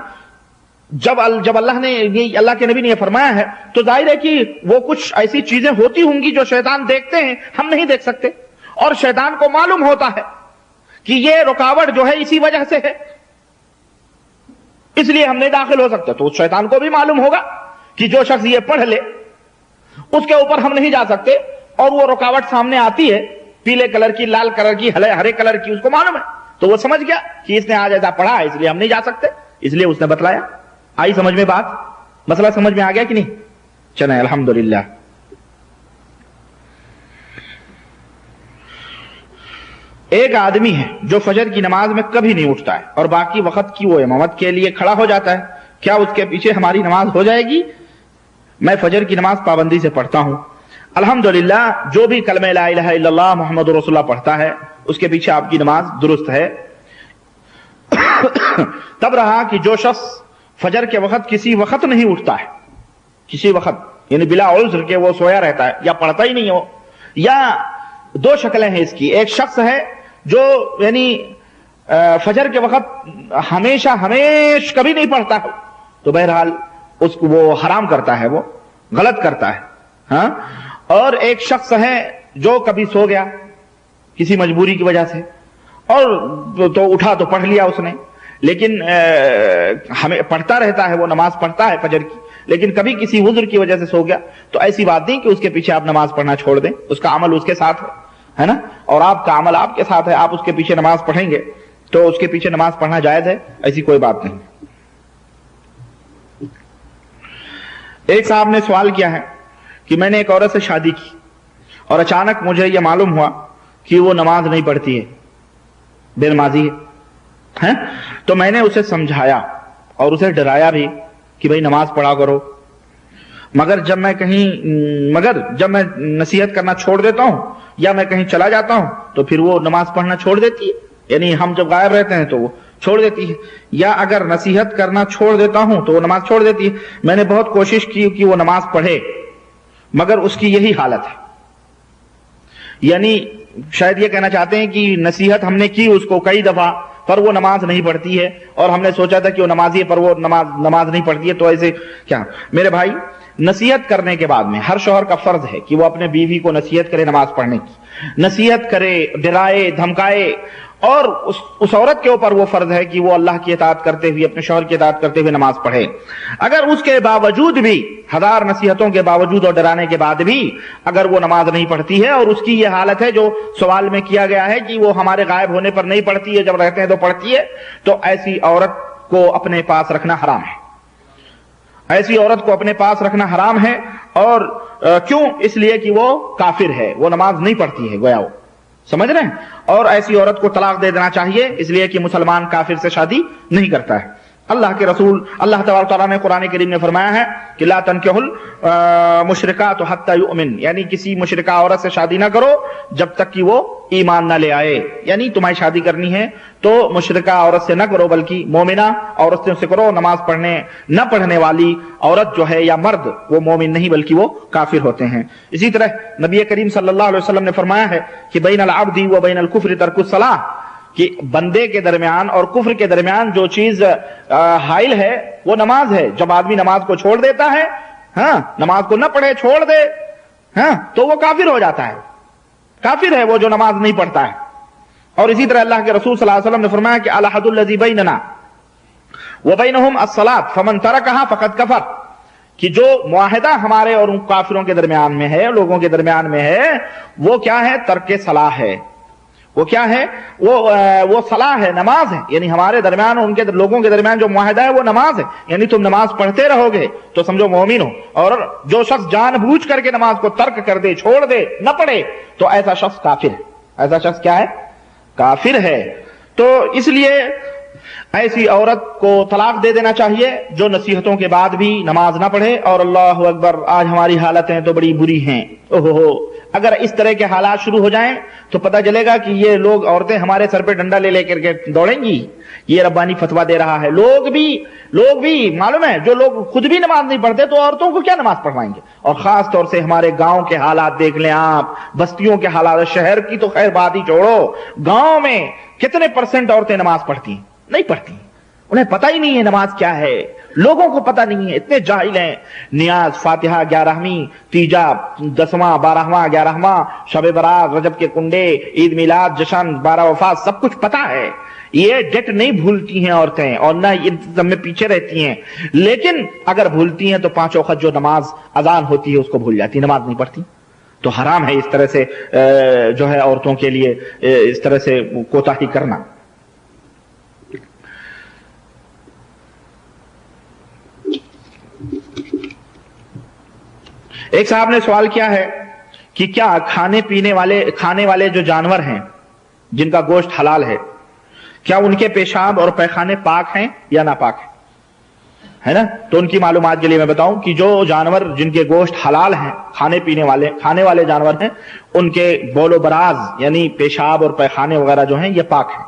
جب اللہ کے نبی نے یہ فرمایا ہے تو ظاہر ہے کہ وہ کچھ ایسی چیزیں ہوتی ہوں گی جو شیطان دیکھتے ہیں، ہم نہیں دیکھ سکتے، اور شیطان کو معلوم ہوتا ہے کہ یہ رکاوٹ جو ہے اسی وجہ سے ہے، اس لیے ہم نہیں داخل ہو سکتے۔ تو شیطان کو بھی معلوم ہوگا کہ جو شخص یہ پڑھ لے اس کے اوپر ہم نہیں جا سکتے، اور وہ رکاوٹ سامنے آتی ہے پیلے کلر کی، لال کلر کی، ہرے کلر کی، اس کو معلوم ہے، تو وہ سمجھ گیا کہ اس نے آج ایسا پڑھا ہے اس لیے ہم نہیں جا سکتے، اس لیے اس نے بتلایا۔ آئی سمجھ میں بات؟ مسئلہ سمجھ میں آ گیا کہ نہیں؟ چلیں الحمدللہ۔ ایک آدمی ہے جو فجر کی نماز میں کبھی نہیں اٹھتا ہے اور باقی وقت کی وہ امامت کے لیے کھڑا ہو جاتا ہے، کیا اس کے پیچھے ہماری نماز ہو جائے گی؟ میں فجر کی نماز پابندی سے پڑھتا ہوں، الحمدللہ جو بھی کلمہ لا الہ الا اللہ محمد رسول اللہ پڑھتا ہے اس کے پیچھے آپ کی نماز درست ہے۔ تب رہا کہ جو شخص فجر کے وقت کسی وقت نہیں اٹھتا ہے، کسی وقت یعنی بلا عذر کے وہ سویا رہتا ہے یا پڑھتا ہی نہیں ہو، یا دو شکلیں ہیں اس کی، ایک شخص ہے جو یعنی فجر کے وقت ہمیشہ کبھی نہیں پڑھتا ہو، تو بہرحال اس کو وہ حرام کرتا ہے، وہ غلط کرتا ہے، ہاں۔ اور ایک شخص ہے جو کبھی سو گیا کسی مجبوری کی وجہ سے، اور تو اٹھا تو پڑھ لیا اس نے، لیکن ہمیں پڑھتا رہتا ہے، وہ نماز پڑھتا ہے فجر کی، لیکن کبھی کسی عذر کی وجہ سے سو گیا، تو ایسی بات نہیں کہ اس کے پیچھے آپ نماز پڑھنا چھوڑ دیں، اس کا عمل اس کے ساتھ ہے نا، اور آپ کا عمل آپ کے ساتھ ہے، آپ اس کے پیچھے نماز پڑھیں گے تو اس کے پیچھے نماز پڑھنا جائز ہے، ایسی کوئی بات نہیں۔ ایک صاحب نے سوال کیا ہے کہ میں نے ایک عورت سے شادی کی اور اچانک مجھے یہ معلوم ہوا کہ وہ نماز نہیں پڑھتی ہے، بے نمازی ہے، تو میں نے اسے سمجھایا اور اسے ڈرایا بھی کہ بھئی نماز پڑھا کرو، مگر جب میں نصیحت کرنا چھوڑ دیتا ہوں یا میں کہیں چلا جاتا ہوں تو پھر وہ نماز پڑھنا چھوڑ دیتی ہے، یعنی ہم جب غائب رہتے ہیں تو وہ چھوڑ دیتی ہے، یا اگر نصیحت کرنا چھوڑ دیتا ہوں تو وہ نماز چھوڑ دیتی ہے۔ میں نے بہت کوشش کی کہ وہ نماز پڑھے مگر اس کی یہی حالت ہے، یعنی شاید یہ کہنا چاہتے ہیں کہ نصیحت ہم نے کی اس کو کئی دفعہ پر وہ نماز نہیں پڑھتی ہے، اور ہم نے سوچا تھا کہ وہ نمازی ہے پر وہ نماز نہیں پڑھتی ہے، تو ایسے کیا؟ میرے بھائی، نصیحت کرنے کے بعد میں ہر شوہر کا فرض ہے کہ وہ اپنے بیوی کو نصیحت کرے نماز پڑھنے کی، نصیحت کرے، ڈرائے، دھمکائے، اور اس عورت کے اوپر وہ فرض ہے کہ وہ اللہ کی اطاعت کرتے ہوئے، اپنے شوہر کی اطاعت کرتے ہوئے نماز پڑھے۔ اگر اس کے باوجود بھی، ہزار نصیحتوں کے باوجود اور ڈرانے کے بعد بھی اگر وہ نماز نہیں پڑھتی ہے، اور اس کی یہ حالت ہے جو سوال میں کیا گیا ہے کہ وہ ہمارے غائب ہونے پر نہیں پڑھتی ہے، جب رہتے ہیں تو پڑھتی ہے، تو ایسی عورت کو اپنے پاس رکھنا حرام ہے، ایسی عورت کو اپنے پاس رکھنا حرام ہے۔ اور کیوں؟ اس لیے کہ وہ کافر ہے، وہ نماز نہیں پڑھتی ہے، گویا وہ، سمجھ رہے ہیں؟ اور ایسی عورت کو طلاق دے دینا چاہیے، اس لیے کہ مسلمان کافر سے شادی نہیں کرتا ہے۔ اللہ کے رسول اللہ تبارک تعالیٰ نے قرآن کریم میں فرمایا ہے کہ لا تنکحوا المشرکات حتی یؤمن، یعنی کسی مشرکہ عورت سے شادی نہ کرو جب تک کہ وہ ایمان نہ لے آئے، یعنی تمہیں شادی کرنی ہے تو مشرکہ عورت سے نہ کرو بلکہ مومنہ عورتوں سے کرو۔ نماز نہ پڑھنے والی عورت جو ہے یا مرد وہ مومن نہیں بلکہ وہ کافر ہوتے ہیں۔ اسی طرح نبی کریم صلی اللہ علیہ وسلم نے فرمایا ہے کہ بین العبد و بین الکفر ترک الصلاۃ، کہ بندے کے درمیان اور کفر کے درمیان جو چیز حائل ہے وہ نماز ہے۔ جب آدمی نماز کو چھوڑ دیتا ہے، ہاں، نماز کو نہ پڑھے، چھوڑ دے، ہاں، تو وہ کافر ہو جاتا ہے، کافر ہے وہ جو نماز نہیں پڑھتا ہے۔ اور اسی طرح اللہ کے رسول صلی اللہ علیہ وسلم نے فرمایا کہ الحد الذی بیننا وبینہم الصلاۃ فمن ترکہا فقد کفر، کہ جو معاہدہ ہمارے اور ان کافروں کے درمیان میں ہے، لوگوں کے درمیان میں ہے، وہ کیا ہے؟ ترک صلاح ہے۔ وہ کیا ہے؟ وہ صلاح ہے، نماز ہے، یعنی ہمارے درمیان اور ان کے لوگوں کے درمیان جو معاہدہ ہے وہ نماز ہے، یعنی تم نماز پڑھتے رہو گے تو سمجھو مومن ہو۔ اور جو شخص جان بوجھ کر کے نماز کو ترک کر دے، چھوڑ دے، نہ پڑھے، تو ایسا شخص کافر ہے۔ ایسا شخص کیا ہے؟ کافر ہے۔ تو اس لیے ایسی عورت کو طلاق دے دینا چاہیے جو نصیحتوں کے بعد بھی نماز نہ پڑھے۔ اور اللہ اکبر، آج ہماری حالتیں تو بڑی بری ہیں، اوہو، اگر اس طرح کے حالات شروع ہو جائیں تو پتہ چلے گا کہ یہ لوگ عورتیں ہمارے سر پہ ڈنڈا لے کر کے دوڑیں گی. یہ ربانی فتویٰ دے رہا ہے. لوگ بھی معلوم ہے جو لوگ خود بھی نماز نہیں پڑھتے تو عورتوں کو کیا نماز پڑھوائیں گے. اور خاص طور سے ہمارے گاؤں کے حالات دیکھ لیں آپ, بستیوں کے حالات. شہر کی تو خیر بات ہی چھوڑو, گاؤں میں کتنے % عورتیں نماز پڑھتی ہیں؟ نہیں پڑھتی, انہیں پتہ ہی نہیں ہے نماز کیا ہے. لوگوں کو پتہ نہیں ہے, اتنے جاہل ہیں. نیاز, فاتحہ, 11ویں, تیجا, 10واں, 12واں, 11واں, شب برات, رجب کے کنڈے, عید میلاد, جشن, 12 وفات, سب کچھ پتہ ہے. یہ ڈٹ نہیں بھولتی ہیں عورتیں, اور نہ یہ سب میں پیچھے رہتی ہیں. لیکن اگر بھولتی ہیں تو 5 وقت جو نماز اذان ہوتی ہے اس کو بھول جاتی, نماز نہیں پڑھتی. تو حرام ہے اس طرح سے جو ہے عورتوں کے لیے اس طرح سے کوتاہی کرنا. ایک صاحب نے سوال کیا ہے کہ کیا کھانے والے جو جانور ہیں جن کا گوشت حلال ہے, کیا ان کے پیشاب اور پیخانے پاک ہیں یا ناپاک ہیں؟ ہے نا. تو ان کی معلومات کے لیے میں بتاؤں کہ جو جانور جن کے گوشت حلال ہیں, کھانے والے جانور ہیں, ان کے بول و براز یعنی پیشاب اور پیخانے وغیرہ جو ہیں یہ پاک ہیں,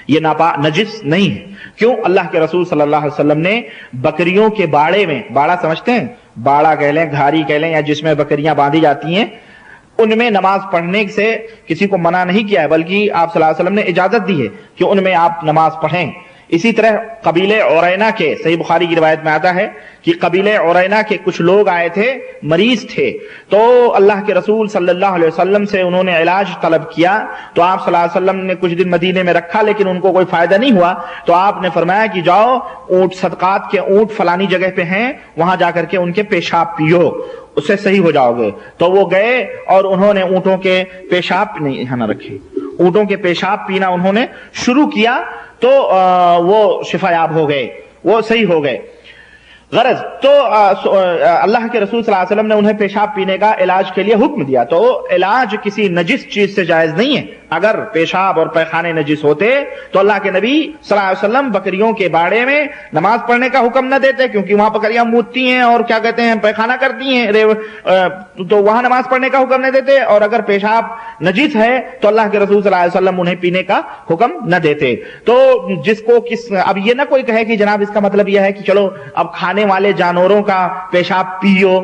یہ نجس نہیں ہے. کیوں؟ اللہ کے رسول صلی اللہ علیہ وسلم نے بکریوں کے باڑے میں, باڑا سمجھتے ہیں, باڑا کہہ لیں, گھاری کہہ لیں, یا جس میں بکریاں باندھی جاتی ہیں, ان میں نماز پڑھنے سے کسی کو منع نہیں کیا ہے, بلکہ آپ صلی اللہ علیہ وسلم نے اجازت دی ہے کہ ان میں آپ نماز پڑھیں. اسی طرح قبیلہ عرینہ کے, صحیح بخاری کی روایت میں آتا ہے کہ قبیلہ عرینہ کے کچھ لوگ آئے تھے, مریض تھے, تو اللہ کے رسول صلی اللہ علیہ وسلم سے انہوں نے علاج طلب کیا. تو آپ صلی اللہ علیہ وسلم نے کچھ دن مدینے میں رکھا, لیکن ان کو کوئی فائدہ نہیں ہوا. تو آپ نے فرمایا کہ جاؤ اونٹ, صدقات کے اونٹ فلانی جگہ پہ ہیں, وہاں جا کر کے ان کے پیشاب پیو, اس سے صحیح ہو جاؤ گے. تو وہ گئے اور انہوں نے اونٹوں کے پیشاب نہیں یہاں نہ رکھے, اونٹوں کے پیشاب پینا انہوں نے شروع کیا, تو وہ شفا یاب ہو گئے, وہ صحیح ہو گئے. غرض تو اللہ کے رسول صلی اللہ علیہ وسلم نے انہیں پیشاب پینے کا علاج کے لیے حکم دیا. تو علاج کسی نجس چیز سے جائز نہیں ہے. اگر پیشاب اور پیخانے نجس ہوتے تو اللہ کے نبی صلی اللہ علیہ وسلم بکریوں کے باڑے میں نماز پڑھنے کا حکم نہ دیتے, کیونکہ وہاں بکریاں مودتی ہیں اور کیا کہتے ہیں پیخانہ کرتی ہیں, تو وہاں نماز پڑھنے کا حکم نہ دیتے. اور اگر پیشاب نجس ہے تو اللہ کے رسول صلی اللہ علیہ وسلم انہیں پینے کا حکم نہ دیتے. تو جس کو اب یہ نہ کوئی کہے کہ جناب اس کا مطلب یہ ہے کہ چلو اب کھانے والے جانوروں کا پیشاب پیو.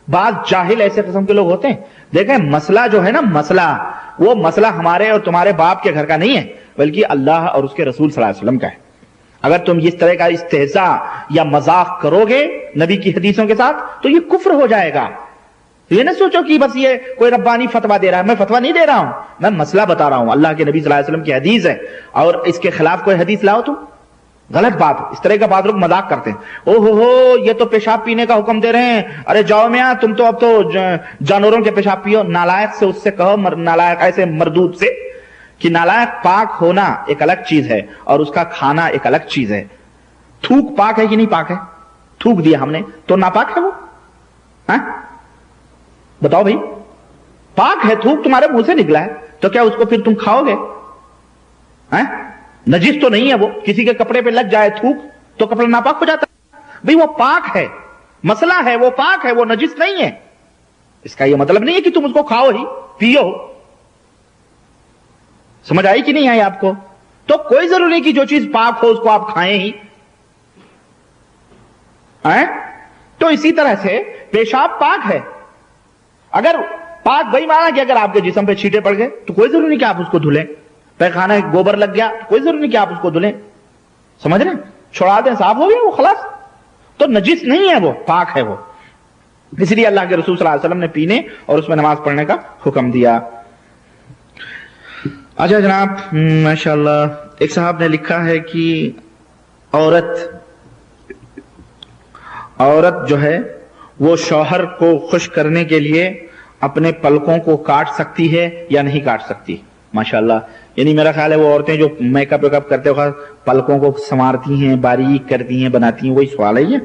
بعض جاہل ایسے قسم کے لوگ ہوتے ہیں. دیکھیں مسئلہ جو ہے نا, وہ مسئلہ ہمارے اور تمہارے باپ کے گھر کا نہیں ہے, بلکہ اللہ اور اس کے رسول صلی اللہ علیہ وسلم کا ہے. اگر تم اس طرح کا استہزاء یا مذاق کرو گے نبی کی حدیثوں کے ساتھ تو یہ کفر ہو جائے گا. یہ نہ سوچو کہ بس یہ کوئی ربانی فتویٰ دے رہا ہے. میں فتویٰ نہیں دے رہا ہوں, میں مسئلہ بتا رہا ہوں. اللہ کے نبی صلی اللہ علیہ وسلم کی حدیث ہے, اور اس کے خلاف کوئی حدیث لاؤ تم, غلط بات. اس طرح کا بات لوگ مذاق کرتے ہیں, او ہو یہ تو پیشاب پینے کا حکم دے رہے ہیں, ارے جاؤ میاں تم تو اب تو جانوروں کے پیشاب پیو. نالائق سے اس سے کہو, نالائق ایسے مردود سے, کہ نالائق پاک ہونا ایک الگ چیز ہے اور اس کا کھانا ایک الگ چیز ہے. تھوک پاک ہے کہ نہیں پاک ہے؟ تھوک دیا ہم نے تو ناپاک ہے وہ؟ بتاؤ بھائی, پاک ہے, تھوک تمہارے منہ سے نکلا ہے تو کیا اس کو پھر تم کھاؤ گے؟ نجس تو نہیں ہے وہ. کسی کے کپڑے پہ لگ جائے تھوک تو کپڑا ناپاک ہو جاتا ہے بھئی, وہ پاک ہے. مسئلہ ہے وہ پاک ہے, وہ نجس نہیں ہے. اس کا یہ مطلب نہیں ہے کہ تم اس کو کھاؤ ہی پیو. سمجھ آئی کہ نہیں آئی آپ کو؟ تو کوئی ضروری نہیں کہ جو چیز پاک ہو اس کو آپ کھائیں ہی. تو اسی طرح سے پیشاب پاک ہے. اگر پاک بھائی مانا کہ اگر آپ کے جسم پہ چھینٹے پڑ گئے تو کوئی ضروری نہیں کہ آپ اس کو دھلیں. پیخانہ گوبر لگ گیا کوئی ضروری نہیں کہ آپ اس کو دھلیں. سمجھ رہے ہیں؟ چھوڑا دیں, صاف ہو گیا وہ, خلاص. تو نجس نہیں ہے وہ, پاک ہے وہ. اس لیے اللہ کے رسول صلی اللہ علیہ وسلم نے پینے اور اس میں نماز پڑھنے کا حکم دیا. اچھا جناب, ماشاءاللہ. ایک صاحب نے لکھا ہے کہ عورت جو ہے وہ شوہر کو خوش کرنے کے لیے اپنے پلکوں کو کاٹ سکتی ہے یا نہیں کاٹ سکتی؟ ماشاءاللہ. یعنی میرا خیال ہے وہ عورتیں جو میک اپ کرتے وقت پلکوں کو سنوارتی ہیں, باریک کرتی ہیں, بناتی ہیں, وہی سوال ہے یہ.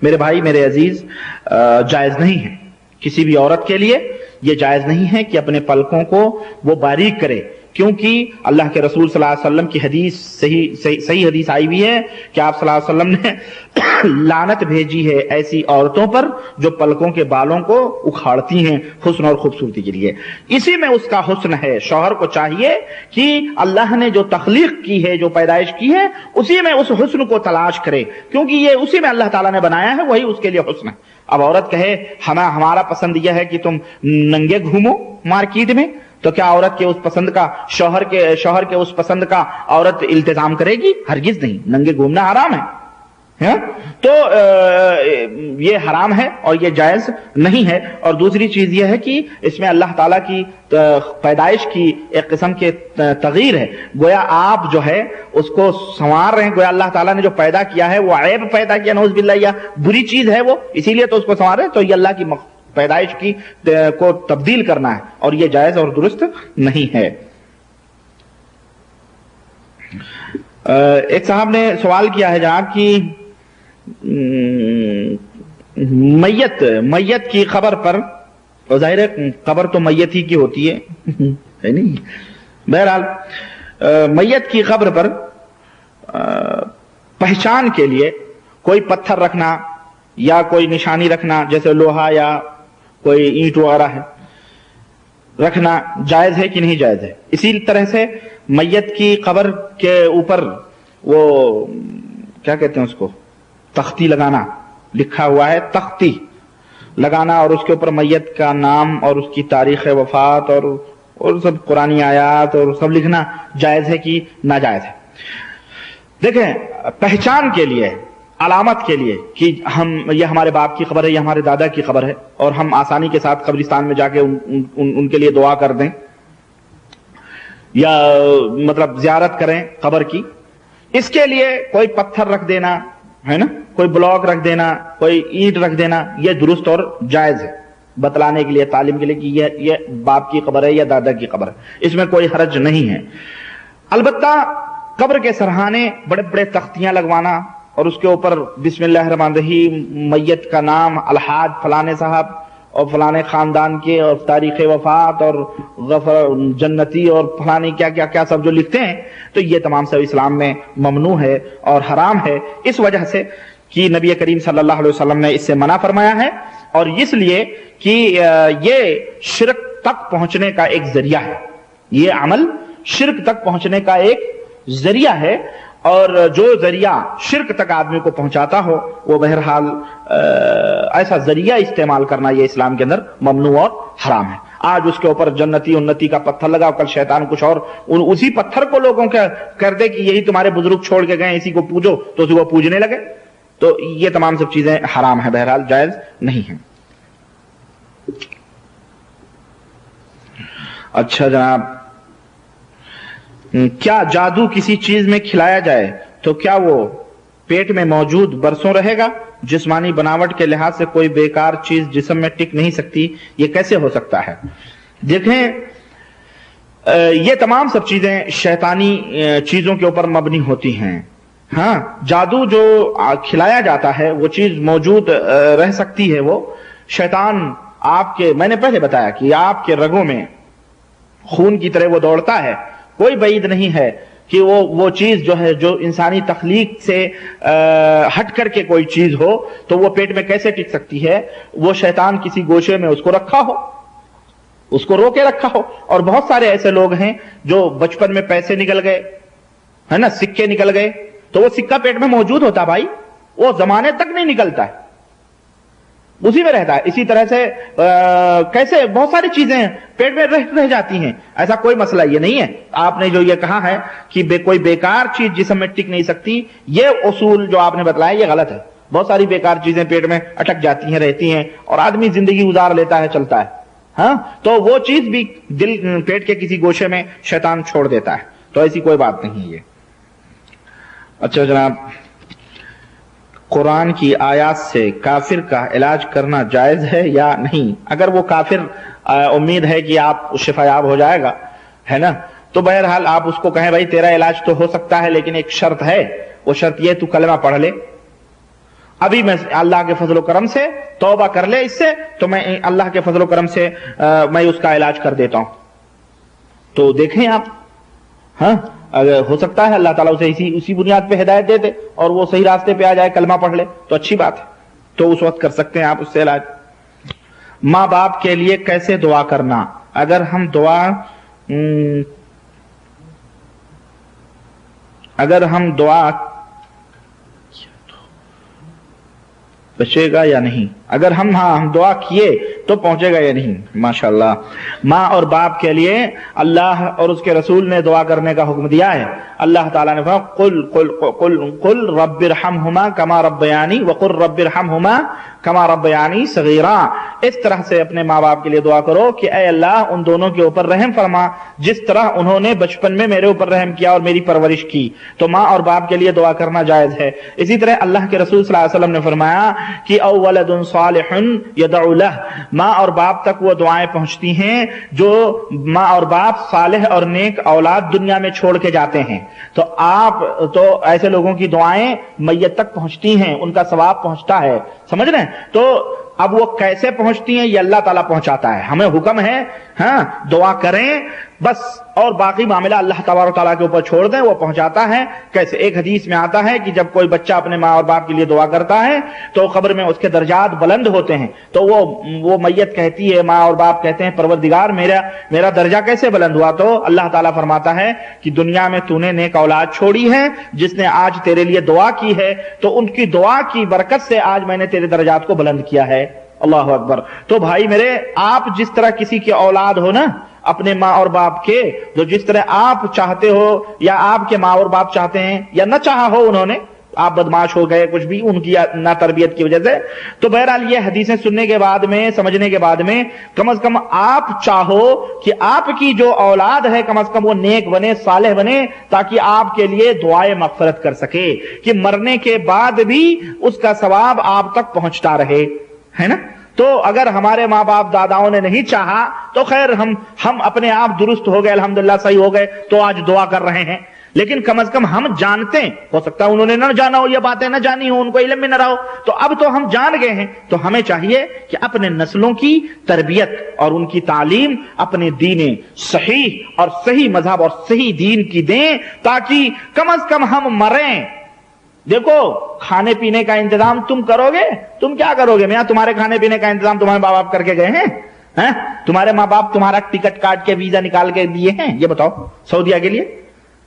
میرے بھائی, میرے عزیز, جائز نہیں ہے. کسی بھی عورت کے لیے یہ جائز نہیں ہے کہ اپنے پلکوں کو وہ باریک کرے. کیونکہ اللہ کے رسول صلی اللہ علیہ وسلم کی حدیث صحیح حدیث آئی ہوئی ہے کہ آپ صلی اللہ علیہ وسلم نے لعنت بھیجی ہے ایسی عورتوں پر جو پلکوں کے بالوں کو اکھاڑتی ہیں حسن اور خوبصورتی کے لیے. اسی میں اس کا حسن ہے. شوہر کو چاہیے کہ اللہ نے جو تخلیق کی ہے، جو پیدائش کی ہے، اسی میں اس حسن کو تلاش کرے، کیونکہ یہ اسی میں اللہ تعالیٰ نے بنایا ہے، وہی اس کے لیے حسن ہے. اب عورت کہے ہمارا پسند یہ ہے کہ تم ننگے گھومو مارکیٹ میں، تو کیا عورت کے اس پسند کا شوہر کے اس پسند کا عورت التزام کرے گی؟ ہرگز نہیں. ننگے گھومنا حرام ہے. تو یہ حرام ہے اور یہ جائز نہیں ہے. اور دوسری چیز یہ ہے کہ اس میں اللہ تعالیٰ کی پیدائش کی ایک قسم کے تغییر ہے. گویا آپ جو ہے اس کو سنوار رہے ہیں. گویا اللہ تعالیٰ نے جو پیدا کیا ہے وہ عیب پیدا کیا، نعوذ باللہ، یا بری چیز ہے وہ، اسی لیے تو اس کو سنوار رہے ہیں. تو یہ اللہ کی پیدائش کی کو تبدیل کرنا ہے اور یہ جائز اور درست نہیں ہے. ایک صاحب نے سوال کیا ہے جناب کہ میت کی قبر پر، ظاہر ہے قبر تو میت ہی کی ہوتی ہے نہیں، بہرحال میت کی قبر پر پہچان کے لیے کوئی پتھر رکھنا یا کوئی نشانی رکھنا، جیسے لوہا یا کوئی اینٹ وغیرہ ہے، رکھنا جائز ہے کہ نہیں جائز ہے؟ اسی طرح سے میت کی قبر کے اوپر وہ کیا کہتے ہیں اس کو، تختی لگانا، لکھا ہوا ہے تختی لگانا، اور اس کے اوپر میت کا نام اور اس کی تاریخ وفات اور سب قرآنی آیات اور سب لکھنا جائز ہے کہ ناجائز ہے؟ دیکھیں، پہچان کے لیے، علامت کے لیے کہ یہ ہمارے باپ کی قبر ہے، یہ ہمارے دادا کی قبر ہے، اور ہم آسانی کے ساتھ قبرستان میں جا کے ان کے لیے دعا کر دیں یا مطلب زیارت کریں قبر کی، اس کے لیے کوئی پتھر رکھ دینا ہے نا، کوئی بلاک رکھ دینا، کوئی اینٹ رکھ دینا، یہ درست اور جائز ہے، بتلانے کے لیے، تعلیم کے لیے کہ یہ باپ کی قبر ہے یا دادا کی قبر ہے. اس میں کوئی حرج نہیں ہے. البتہ قبر کے سرہانے بڑے بڑے تختیاں لگوانا اور اس کے اوپر بسم اللہ الرحمن الرحیم، میت کا نام الحاج فلانے صاحب اور فلانے خاندان کے، اور تاریخ وفات اور غفر جنتی اور فلانے کیا کیا کیا سب جو لکھتے ہیں، تو یہ تمام سب اسلام میں ممنوع ہے اور حرام ہے، اس وجہ سے کہ نبی کریم صلی اللہ علیہ وسلم نے اس سے منع فرمایا ہے، اور اس لیے کہ یہ شرک تک پہنچنے کا ایک ذریعہ ہے. یہ عمل شرک تک پہنچنے کا ایک ذریعہ ہے، اور جو ذریعہ شرک تک آدمی کو پہنچاتا ہو وہ بہرحال ایسا ذریعہ استعمال کرنا یہ اسلام کے اندر ممنوع اور حرام ہے. آج اس کے اوپر جنتی انتی کا پتھر لگا، کل شیطان کچھ اور اسی پتھر کو لوگوں کا کر دے کہ یہی تمہارے بزرگ چھوڑ کے گئے، اسی کو پوجو، تو اسی کو پوجنے لگے. تو یہ تمام سب چیزیں حرام ہیں، بہرحال جائز نہیں ہیں. اچھا جناب، کیا جادو کسی چیز میں کھلایا جائے تو کیا وہ پیٹ میں موجود برسوں رہے گا؟ جسمانی بناوٹ کے لحاظ سے کوئی بیکار چیز جسم میں ٹک نہیں سکتی، یہ کیسے ہو سکتا ہے؟ دیکھیں، یہ تمام سب چیزیں شیطانی چیزوں کے اوپر مبنی ہوتی ہیں. ہاں، جادو جو کھلایا جاتا ہے وہ چیز موجود رہ سکتی ہے. وہ شیطان آپ کے، میں نے پہلے بتایا کہ آپ کے رگوں میں خون کی طرح وہ دوڑتا ہے. کوئی بعید نہیں ہے کہ وہ چیز جو ہے، جو انسانی تخلیق سے ہٹ کر کے کوئی چیز ہو تو وہ پیٹ میں کیسے ٹک سکتی ہے؟ وہ شیطان کسی گوشے میں اس کو رکھا ہو، اس کو روکے رکھا ہو. اور بہت سارے ایسے لوگ ہیں جو بچپن میں پیسے نکل گئے ہے نا، سکے نکل گئے، تو وہ سکہ پیٹ میں موجود ہوتا بھائی، وہ زمانے تک نہیں نکلتا ہے، اسی میں رہتا ہے. اسی طرح سے کیسے بہت ساری چیزیں پیٹ میں رہ جاتی ہیں. ایسا کوئی مسئلہ یہ نہیں ہے. آپ نے جو یہ کہا ہے کہ کوئی بیکار چیز جسم میں ٹک نہیں سکتی، یہ اصول جو آپ نے بتلایا یہ غلط ہے. بہت ساری بیکار چیزیں پیٹ میں اٹک جاتی ہیں، رہتی ہیں، اور آدمی زندگی گزار لیتا ہے، چلتا ہے. ہاں، تو وہ چیز بھی دل پیٹ کے کسی گوشے میں شیطان چھوڑ دیتا ہے. تو ایسی کوئی بات نہیں ہے یہ. اچھا جناب، قرآن کی آیات سے کافر کا علاج کرنا جائز ہے یا نہیں؟ اگر وہ کافر امید ہے کہ آپ شفا یاب ہو جائے گا، ہے نا، تو بہرحال آپ اس کو کہیں بھائی تیرا علاج تو ہو سکتا ہے، لیکن ایک شرط ہے. وہ شرط یہ، تو کلمہ پڑھ لے. ابھی میں اللہ کے فضل و کرم سے توبہ کر لے اس سے، تو میں اللہ کے فضل و کرم سے میں اس کا علاج کر دیتا ہوں. تو دیکھیں آپ ہاں اگر ہو سکتا ہے اللہ تعالیٰ اسے اسی بنیاد پہ ہدایت دے دے اور وہ صحیح راستے پہ آ جائے, کلمہ پڑھ لے تو اچھی بات ہے, تو اس وقت کر سکتے ہیں آپ اس سے علاج. ماں باپ کے لیے کیسے دعا کرنا؟ اگر ہم دعا بچے گا یا نہیں, اگر ہم دعا کیے تو پہنچے گا یا نہیں. ماشاءاللہ. ماں اور باپ کے لیے اللہ اور اس کے رسول نے دعا کرنے کا حکم دیا ہے. اللہ تعالیٰ نے فرمایا قل رب ارحمہما کما ربیانی وقل رب ارحمہما کما ربیانی صغیرا. اس طرح سے اپنے ماں باپ کے لیے دعا کرو کہ اے اللہ ان دونوں کے اوپر رحم فرما جس طرح انہوں نے بچپن میں میرے اوپر رحم کیا اور میری پرورش کی. تو ماں اور باپ کے لیے دعا کرنا جائز ہے. اسی طرح اللہ کے رسول صلی اللہ علیہ وسلم نے فرمایا کہ او ولد صالح یدعو لہ, ماں اور باپ تک وہ دعائیں پہنچتی ہیں جو ماں اور باپ صالح اور نیک اولاد دنیا میں چھوڑ کے جاتے ہیں. تو ایسے لوگوں کی دعائیں میت تک پہنچتی ہیں, ان کا ثواب پہنچتا ہے. سمجھ رہے ہیں؟ تو اب وہ کیسے پہنچتی ہیں یہ اللہ تعالیٰ پہنچاتا ہے. ہمیں حکم ہے دعا کریں بس, اور باقی معاملہ اللہ تبارک و تعالیٰ کے اوپر چھوڑ دیں, وہ پہنچاتا ہے. کیسے؟ ایک حدیث میں آتا ہے کہ جب کوئی بچہ اپنے ماں اور باپ کے لیے دعا کرتا ہے تو قبر میں اس کے درجات بلند ہوتے ہیں. تو وہ میت کہتی ہے, ماں اور باپ کہتے ہیں پروردگار میرا درجہ کیسے بلند ہوا؟ تو اللہ تعالیٰ فرماتا ہے کہ دنیا میں تو نے نیک اولاد چھوڑی ہے جس نے آج تیرے لیے دعا کی ہے, تو ان کی دعا کی برکت سے آج میں نے تیرے درجات کو بلند کیا ہے. اللہ اکبر. تو بھائی میرے, آپ جس طرح کسی کی اولاد ہو نا اپنے ماں اور باپ کے, جو جس طرح آپ چاہتے ہو یا آپ کے ماں اور باپ چاہتے ہیں یا نہ چاہا ہو انہوں نے, آپ بدماش ہو گئے کچھ بھی ان کی نہ تربیت کی وجہ سے, تو بہرحال یہ حدیثیں سننے کے بعد میں, سمجھنے کے بعد میں, کم از کم آپ چاہو کہ آپ کی جو اولاد ہے کم از کم وہ نیک بنے, صالح بنے, تاکہ آپ کے لیے دعائیں مغفرت کر سکے, کہ مرنے کے بعد بھی اس کا ثواب آپ تک پہنچتا رہے, ہے نا. تو اگر ہمارے ماں باپ داداؤں نے نہیں چاہا تو خیر ہم اپنے آپ درست ہو گئے, الحمدللہ صحیح ہو گئے, تو آج دعا کر رہے ہیں. لیکن کم از کم ہم جانتے ہیں, ہو سکتا ہے انہوں نے نہ جانا ہو, یہ باتیں نہ جانی ہو, ان کو علم میں نہ رہا ہو, تو اب تو ہم جان گئے ہیں, تو ہمیں چاہیے کہ اپنے نسلوں کی تربیت اور ان کی تعلیم اپنے دین صحیح اور صحیح مذہب اور صحیح دین کی دیں, تاکہ کم از کم ہم مریں. دیکھو کھانے پینے کا انتظام تم کرو گے, تم کیا کرو گے میاں؟ تمہارے کھانے پینے کا انتظام تمہارے ماں باپ کر کے گئے ہیں؟ تمہارے ماں باپ تمہارا ٹکٹ کاٹ کے ویزا نکال کے دیے ہیں؟ یہ بتاؤ سعودیہ کے لیے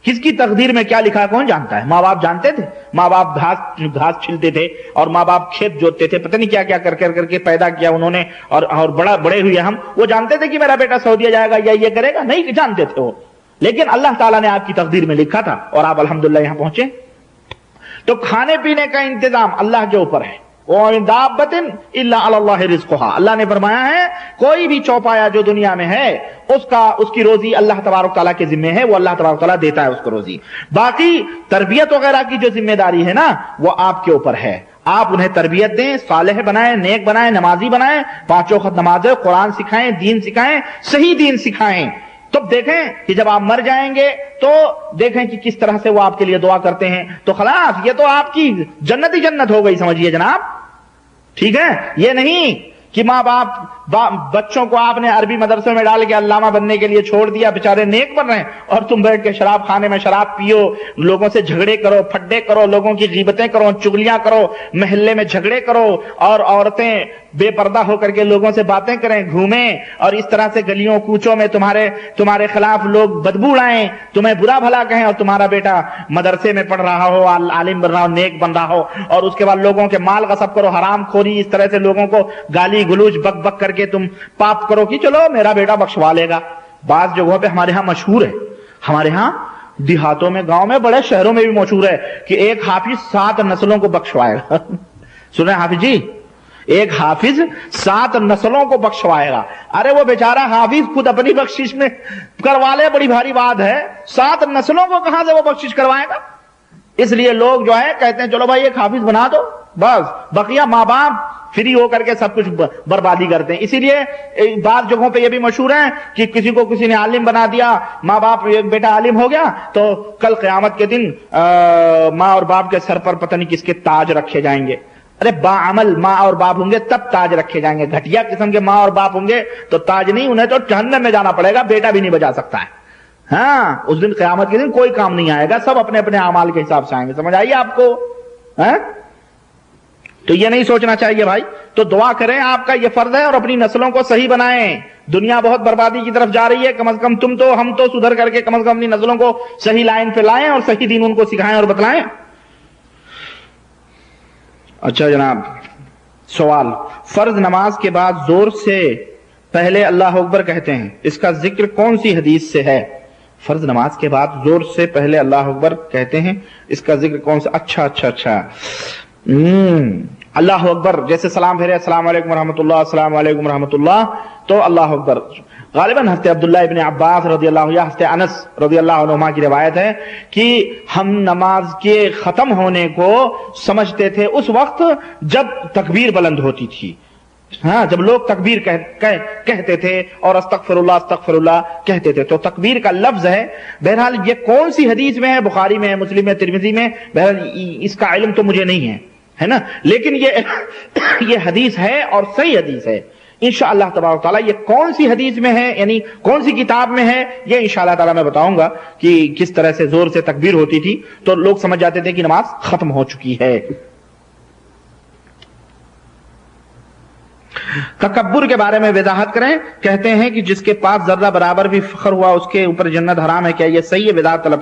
کس کی تقدیر میں کیا لکھا ہے کون جانتا ہے؟ ماں باپ جانتے تھے. ماں باپ گھاس چھلتے تھے اور ماں باپ کھیت جوتتے تھے, پتہ نہیں کیا کیا کر کے پیدا کیا انہوں نے, اور بڑے ہوئے ہم, وہ جانتے تھے کہ میرا بیٹا سعودیہ جائے گا یا یہ کرے گا؟ نہیں جانتے تھے وہ. لیکن اللہ تعالیٰ نے آپ کی تقدیر میں لکھا تھا اور آپ الحمدللہ یہاں پہنچے. تو کھانے پینے کا انتظام اللہ کے اوپر ہے. وَمِن دَابَّةٍ إِلَّا عَلَى اللَّهِ رِزْقُهَا, اللہ نے فرمایا ہے کوئی بھی چوپایا جو دنیا میں ہے اس کی روزی اللہ تبارک تعالیٰ کے ذمہ ہے, وہ اللہ تبارک تعالیٰ دیتا ہے اس کو روزی. باقی تربیت وغیرہ کی جو ذمہ داری ہے نا وہ آپ کے اوپر ہے. آپ انہیں تربیت دیں, صالح بنائیں, نیک بنائیں, نمازی بنائیں, 5 وقت نمازیں, قرآن سکھائیں, دین سکھائیں, صحیح دین سکھائیں. تب دیکھیں کہ جب آپ مر جائیں گے تو دیکھیں کہ کس طرح سے وہ آپ کے لیے دعا کرتے ہیں, تو خلاص یہ تو آپ کی جنت ہی جنت ہو گئی, سمجھیے جناب. ٹھیک ہے, یہ نہیں کہ ماں باپ بچوں کو آپ نے عربی مدرسے میں ڈال کے علامہ بننے کے لیے چھوڑ دیا, بیچارے نیک بن رہے ہیں, اور تم بیٹھ کے شراب خانے میں شراب پیو, لوگوں سے جھگڑے کرو, پھڈے کرو, لوگوں کی غیبتیں کرو, چغلیاں کرو, محلے میں جھگڑے کرو, اور عورتیں بے پردہ ہو کر کے لوگوں سے باتیں کریں, گھومیں, اور اس طرح سے گلیوں کوچوں میں تمہارے خلاف لوگ بدبو اڑائیں, تمہیں برا بھلا کہیں, اور تمہارا بیٹا مدرسے میں پڑھ رہا ہو, عالم بن رہا ہو, نیک بن رہا ہو, اور اس کے بعد لوگوں کے مال غصب کرو, حرام خوری, اس طرح سے لوگوں کو گالی گلوچ بک بک کر کے تم پاپ کرو کہ چلو میرا بیٹا بخشوا لے گا. بعض جگہوں پہ ہمارے ہاں مشہور ہے, ہمارے ہاں دیہاتوں میں, گاؤں میں, بڑے شہروں میں بھی مشہور ہے کہ ایک حافظ 7 نسلوں کو بخشوائے گا. سنیں حافظ جی, ایک حافظ 7 نسلوں کو بخشوائے گا. ارے وہ بیچارہ حافظ خود اپنی بخشش میں کروا لے, بڑی بھاری بات ہے, 7 نسلوں کو کہاں سے وہ بخشش کروائے گا؟ اس لیے لوگ جو ہے کہتے ہیں چلو بھائی ایک حافظ بنا دو, بس بقیہ ماں باپ فری ہو کر کے سب کچھ بربادی کرتے ہیں. اسی لیے بعض جگہوں پہ یہ بھی مشہور ہے کہ کسی نے عالم بنا دیا, ماں باپ, ایک بیٹا عالم ہو گیا تو کل قیامت کے دن ماں اور باپ کے سر پر پتہ نہیں کس کے تاج رکھے جائیں گے. ارے باعمل ماں اور باپ ہوں گے تب تاج رکھے جائیں گے, گھٹیا قسم کے ماں اور باپ ہوں گے تو تاج نہیں, انہیں تو جہنم میں جانا پڑے گا, بیٹا بھی نہیں بجا سکتا ہے. ہاں اس دن قیامت کے دن کوئی کام نہیں آئے گا, سب اپنے اپنے اعمال کے حساب سے آئیں گے. سمجھ آئیے آپ کو؟ تو یہ نہیں سوچنا چاہیے بھائی. تو دعا کریں, آپ کا یہ فرض ہے, اور اپنی نسلوں کو صحیح بنائیں. دنیا بہت بربادی کی طرف جا رہی ہے, کم از کم ہم تو سدھر کر کے کم از کم اپنی نسلوں کو صحیح لائن پہ لائیں اور صحیح دین ان کو سکھائیں اور بتلائیں. اچھا جناب, سوال, فرض نماز کے بعد زور سے پہلے اللہ اکبر کہتے ہیں, اس کا ذکر کون سی حدیث سے ہے؟ فرض نماز کے بعد زور سے پہلے اللہ اکبر کہتے ہیں, اس کا ذکر کون سا؟ اچھا اللہ اکبر, جیسے سلام پھیرے السلام علیکم ورحمۃ اللہ, السلام علیکم ورحمۃ اللہ, تو اللہ اکبر. غالباً حضرت عبداللہ ابن عباس رضی اللہ عنہ یا حضرت انس رضی اللہ عنہما کی روایت ہے کہ ہم نماز کے ختم ہونے کو سمجھتے تھے اس وقت جب تکبیر بلند ہوتی تھی. ہاں, جب لوگ تکبیر کہتے تھے اور استغفر اللہ کہتے تھے, تو تکبیر کا لفظ ہے. بہرحال یہ کون سی حدیث میں ہے, بخاری میں ہے, مسلم میں, ترمذی میں, بہرحال اس کا علم تو مجھے نہیں ہے نا, لیکن یہ حدیث ہے اور صحیح حدیث ہے. انشاءاللہ تبارک تعالیٰ یہ کون سی حدیث میں ہے, یعنی کون سی کتاب میں ہے, یہ انشاءاللہ تعالیٰ میں بتاؤں گا کہ کس طرح سے زور سے تکبیر ہوتی تھی تو لوگ سمجھ جاتے تھے کہ نماز ختم ہو چکی ہے. تکبر کے بارے میں وضاحت کریں. کہتے ہیں کہ جس کے پاس ذرہ برابر بھی فخر ہوا اس کے اوپر جنت حرام ہے, کیا یہ صحیح ہے؟ وضاحت طلب